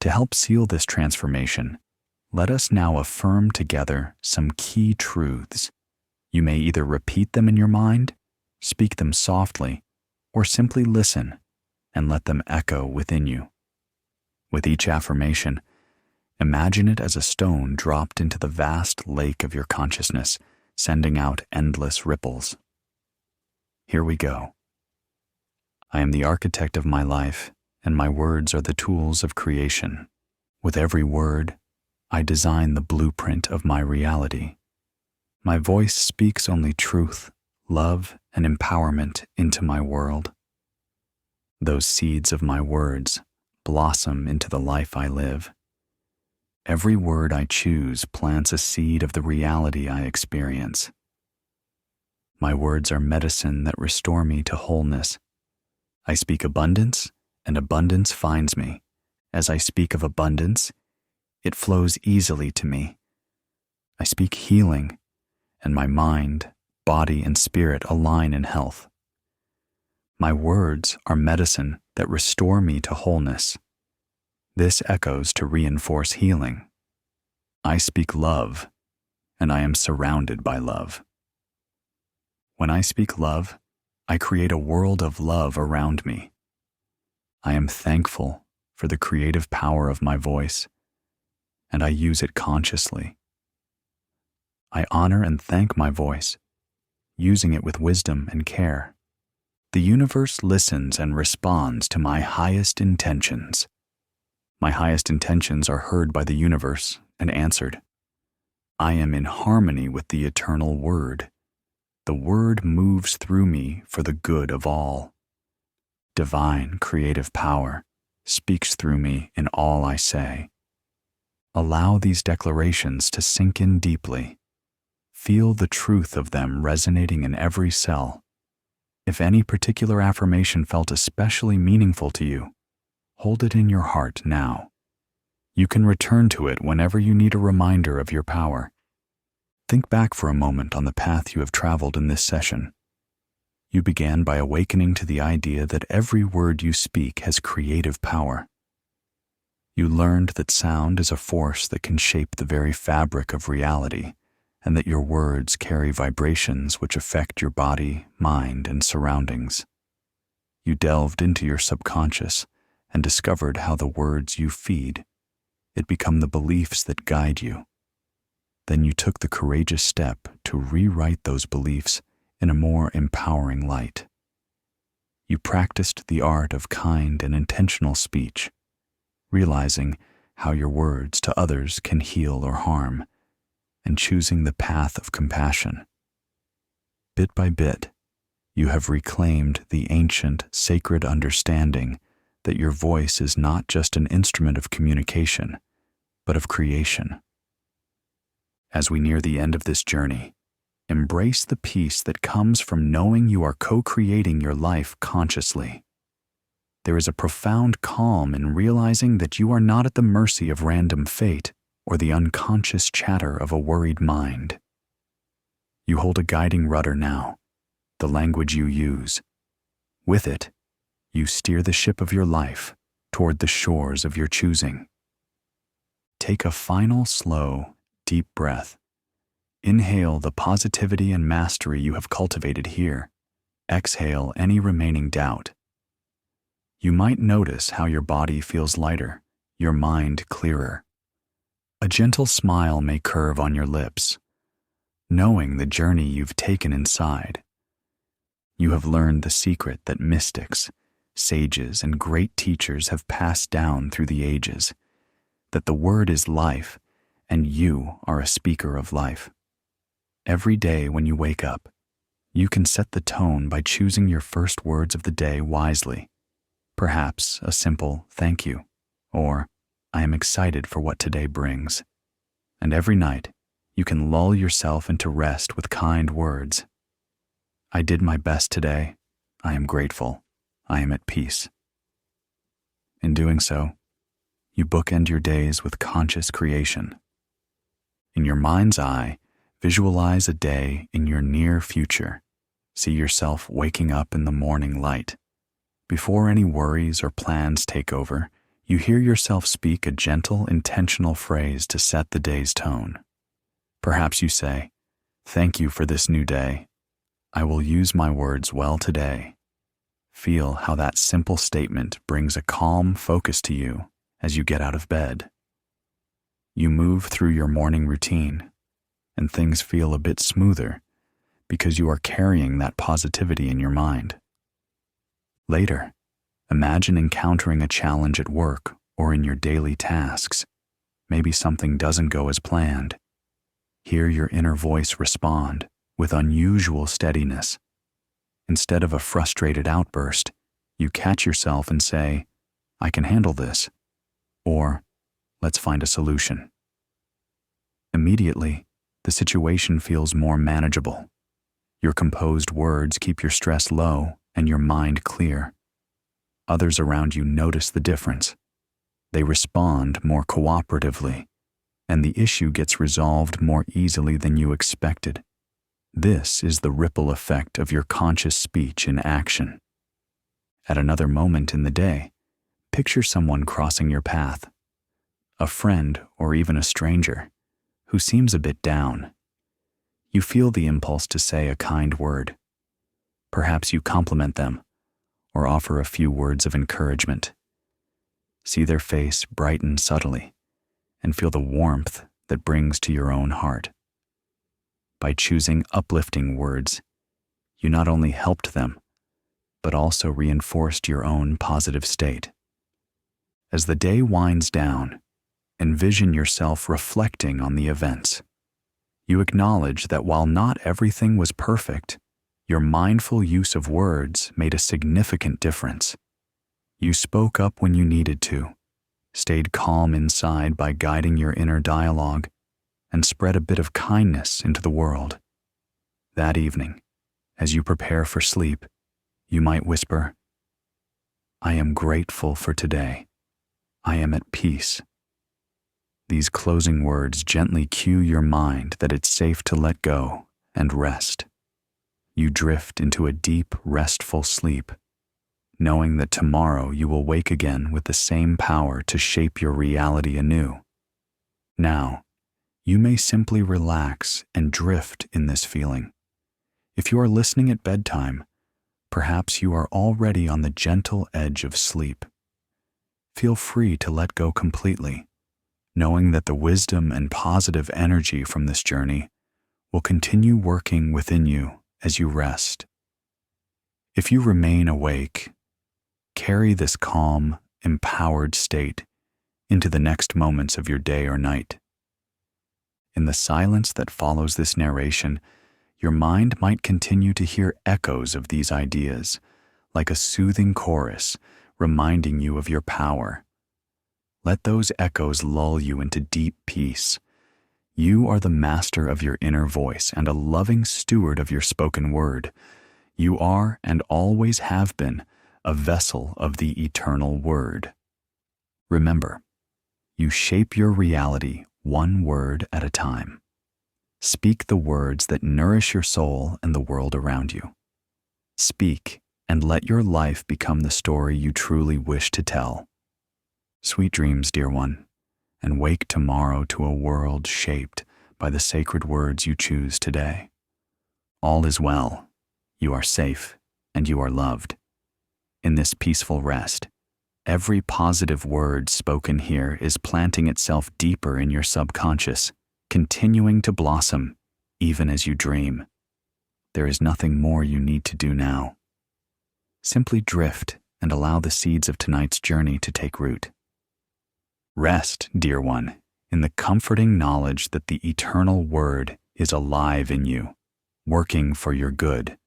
To help seal this transformation, let us now affirm together some key truths. You may either repeat them in your mind, speak them softly, or simply listen and let them echo within you. With each affirmation, imagine it as a stone dropped into the vast lake of your consciousness, sending out endless ripples. Here we go. I am the architect of my life, and my words are the tools of creation. With every word, I design the blueprint of my reality. My voice speaks only truth, love, and empowerment into my world. Those seeds of my words blossom into the life I live. Every word I choose plants a seed of the reality I experience. My words are medicine that restore me to wholeness. I speak abundance, and abundance finds me. As I speak of abundance, it flows easily to me. I speak healing, and my mind, body, and spirit align in health. My words are medicine that restore me to wholeness. This echoes to reinforce healing. I speak love, and I am surrounded by love. When I speak love, I create a world of love around me. I am thankful for the creative power of my voice, and I use it consciously. I honor and thank my voice, using it with wisdom and care. The universe listens and responds to my highest intentions. My highest intentions are heard by the universe and answered. I am in harmony with the eternal word. The word moves through me for the good of all. Divine creative power speaks through me in all I say. Allow these declarations to sink in deeply. Feel the truth of them resonating in every cell. If any particular affirmation felt especially meaningful to you, hold it in your heart now. You can return to it whenever you need a reminder of your power. Think back for a moment on the path you have traveled in this session. You began by awakening to the idea that every word you speak has creative power. You learned that sound is a force that can shape the very fabric of reality, and that your words carry vibrations which affect your body, mind, and surroundings. You delved into your subconscious and discovered how the words you feed, it become the beliefs that guide you. Then you took the courageous step to rewrite those beliefs in a more empowering light. You practiced the art of kind and intentional speech, realizing how your words to others can heal or harm, and choosing the path of compassion. Bit by bit, you have reclaimed the ancient, sacred understanding that your voice is not just an instrument of communication, but of creation. As we near the end of this journey, embrace the peace that comes from knowing you are co-creating your life consciously. There is a profound calm in realizing that you are not at the mercy of random fate or the unconscious chatter of a worried mind. You hold a guiding rudder now, the language you use. With it, you steer the ship of your life toward the shores of your choosing. Take a final, slow, deep breath. Inhale the positivity and mastery you have cultivated here. Exhale any remaining doubt. You might notice how your body feels lighter, your mind clearer. A gentle smile may curve on your lips, knowing the journey you've taken inside. You have learned the secret that mystics, sages, and great teachers have passed down through the ages, that the word is life, and you are a speaker of life. Every day when you wake up, you can set the tone by choosing your first words of the day wisely. Perhaps a simple thank you, or I am excited for what today brings. And every night, you can lull yourself into rest with kind words. I did my best today. I am grateful. I am at peace. In doing so, you bookend your days with conscious creation. In your mind's eye, visualize a day in your near future. See yourself waking up in the morning light. Before any worries or plans take over, you hear yourself speak a gentle, intentional phrase to set the day's tone. Perhaps you say, "Thank you for this new day. I will use my words well today." Feel how that simple statement brings a calm focus to you as you get out of bed. You move through your morning routine, and things feel a bit smoother because you are carrying that positivity in your mind. Later, imagine encountering a challenge at work or in your daily tasks. Maybe something doesn't go as planned. Hear your inner voice respond with unusual steadiness. Instead of a frustrated outburst, you catch yourself and say, "I can handle this," or "Let's find a solution." Immediately, the situation feels more manageable. Your composed words keep your stress low and your mind clear. Others around you notice the difference. They respond more cooperatively, and the issue gets resolved more easily than you expected. This is the ripple effect of your conscious speech in action. At another moment in the day, picture someone crossing your path, a friend or even a stranger, who seems a bit down. You feel the impulse to say a kind word. Perhaps you compliment them or offer a few words of encouragement. See their face brighten subtly and feel the warmth that brings to your own heart. By choosing uplifting words, you not only helped them, but also reinforced your own positive state. As the day winds down, envision yourself reflecting on the events. You acknowledge that while not everything was perfect, your mindful use of words made a significant difference. You spoke up when you needed to, stayed calm inside by guiding your inner dialogue, and spread a bit of kindness into the world. That evening, as you prepare for sleep, you might whisper, "I am grateful for today. I am at peace." These closing words gently cue your mind that it's safe to let go and rest. You drift into a deep, restful sleep, knowing that tomorrow you will wake again with the same power to shape your reality anew. Now, you may simply relax and drift in this feeling. If you are listening at bedtime, perhaps you are already on the gentle edge of sleep. Feel free to let go completely, knowing that the wisdom and positive energy from this journey will continue working within you as you rest. If you remain awake, carry this calm, empowered state into the next moments of your day or night. In the silence that follows this narration, your mind might continue to hear echoes of these ideas, like a soothing chorus reminding you of your power. Let those echoes lull you into deep peace, You are the master of your inner voice and a loving steward of your spoken word. You are, and always have been, a vessel of the eternal word. Remember, you shape your reality one word at a time. Speak the words that nourish your soul and the world around you. Speak, and let your life become the story you truly wish to tell. Sweet dreams, dear one, and wake tomorrow to a world shaped by the sacred words you choose today. All is well. You are safe, and you are loved. In this peaceful rest, every positive word spoken here is planting itself deeper in your subconscious, continuing to blossom even as you dream. There is nothing more you need to do now. Simply drift and allow the seeds of tonight's journey to take root. Rest, dear one, in the comforting knowledge that the eternal word is alive in you, working for your good.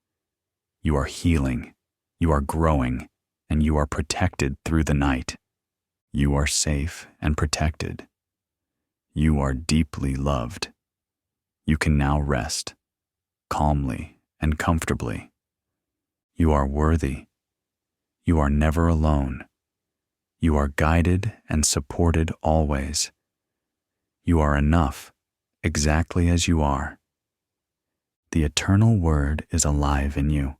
You are healing, you are growing, and you are protected through the night. You are safe and protected. You are deeply loved. You can now rest, calmly and comfortably. You are worthy. You are never alone. You are guided and supported always. You are enough, exactly as you are. The eternal word is alive in you,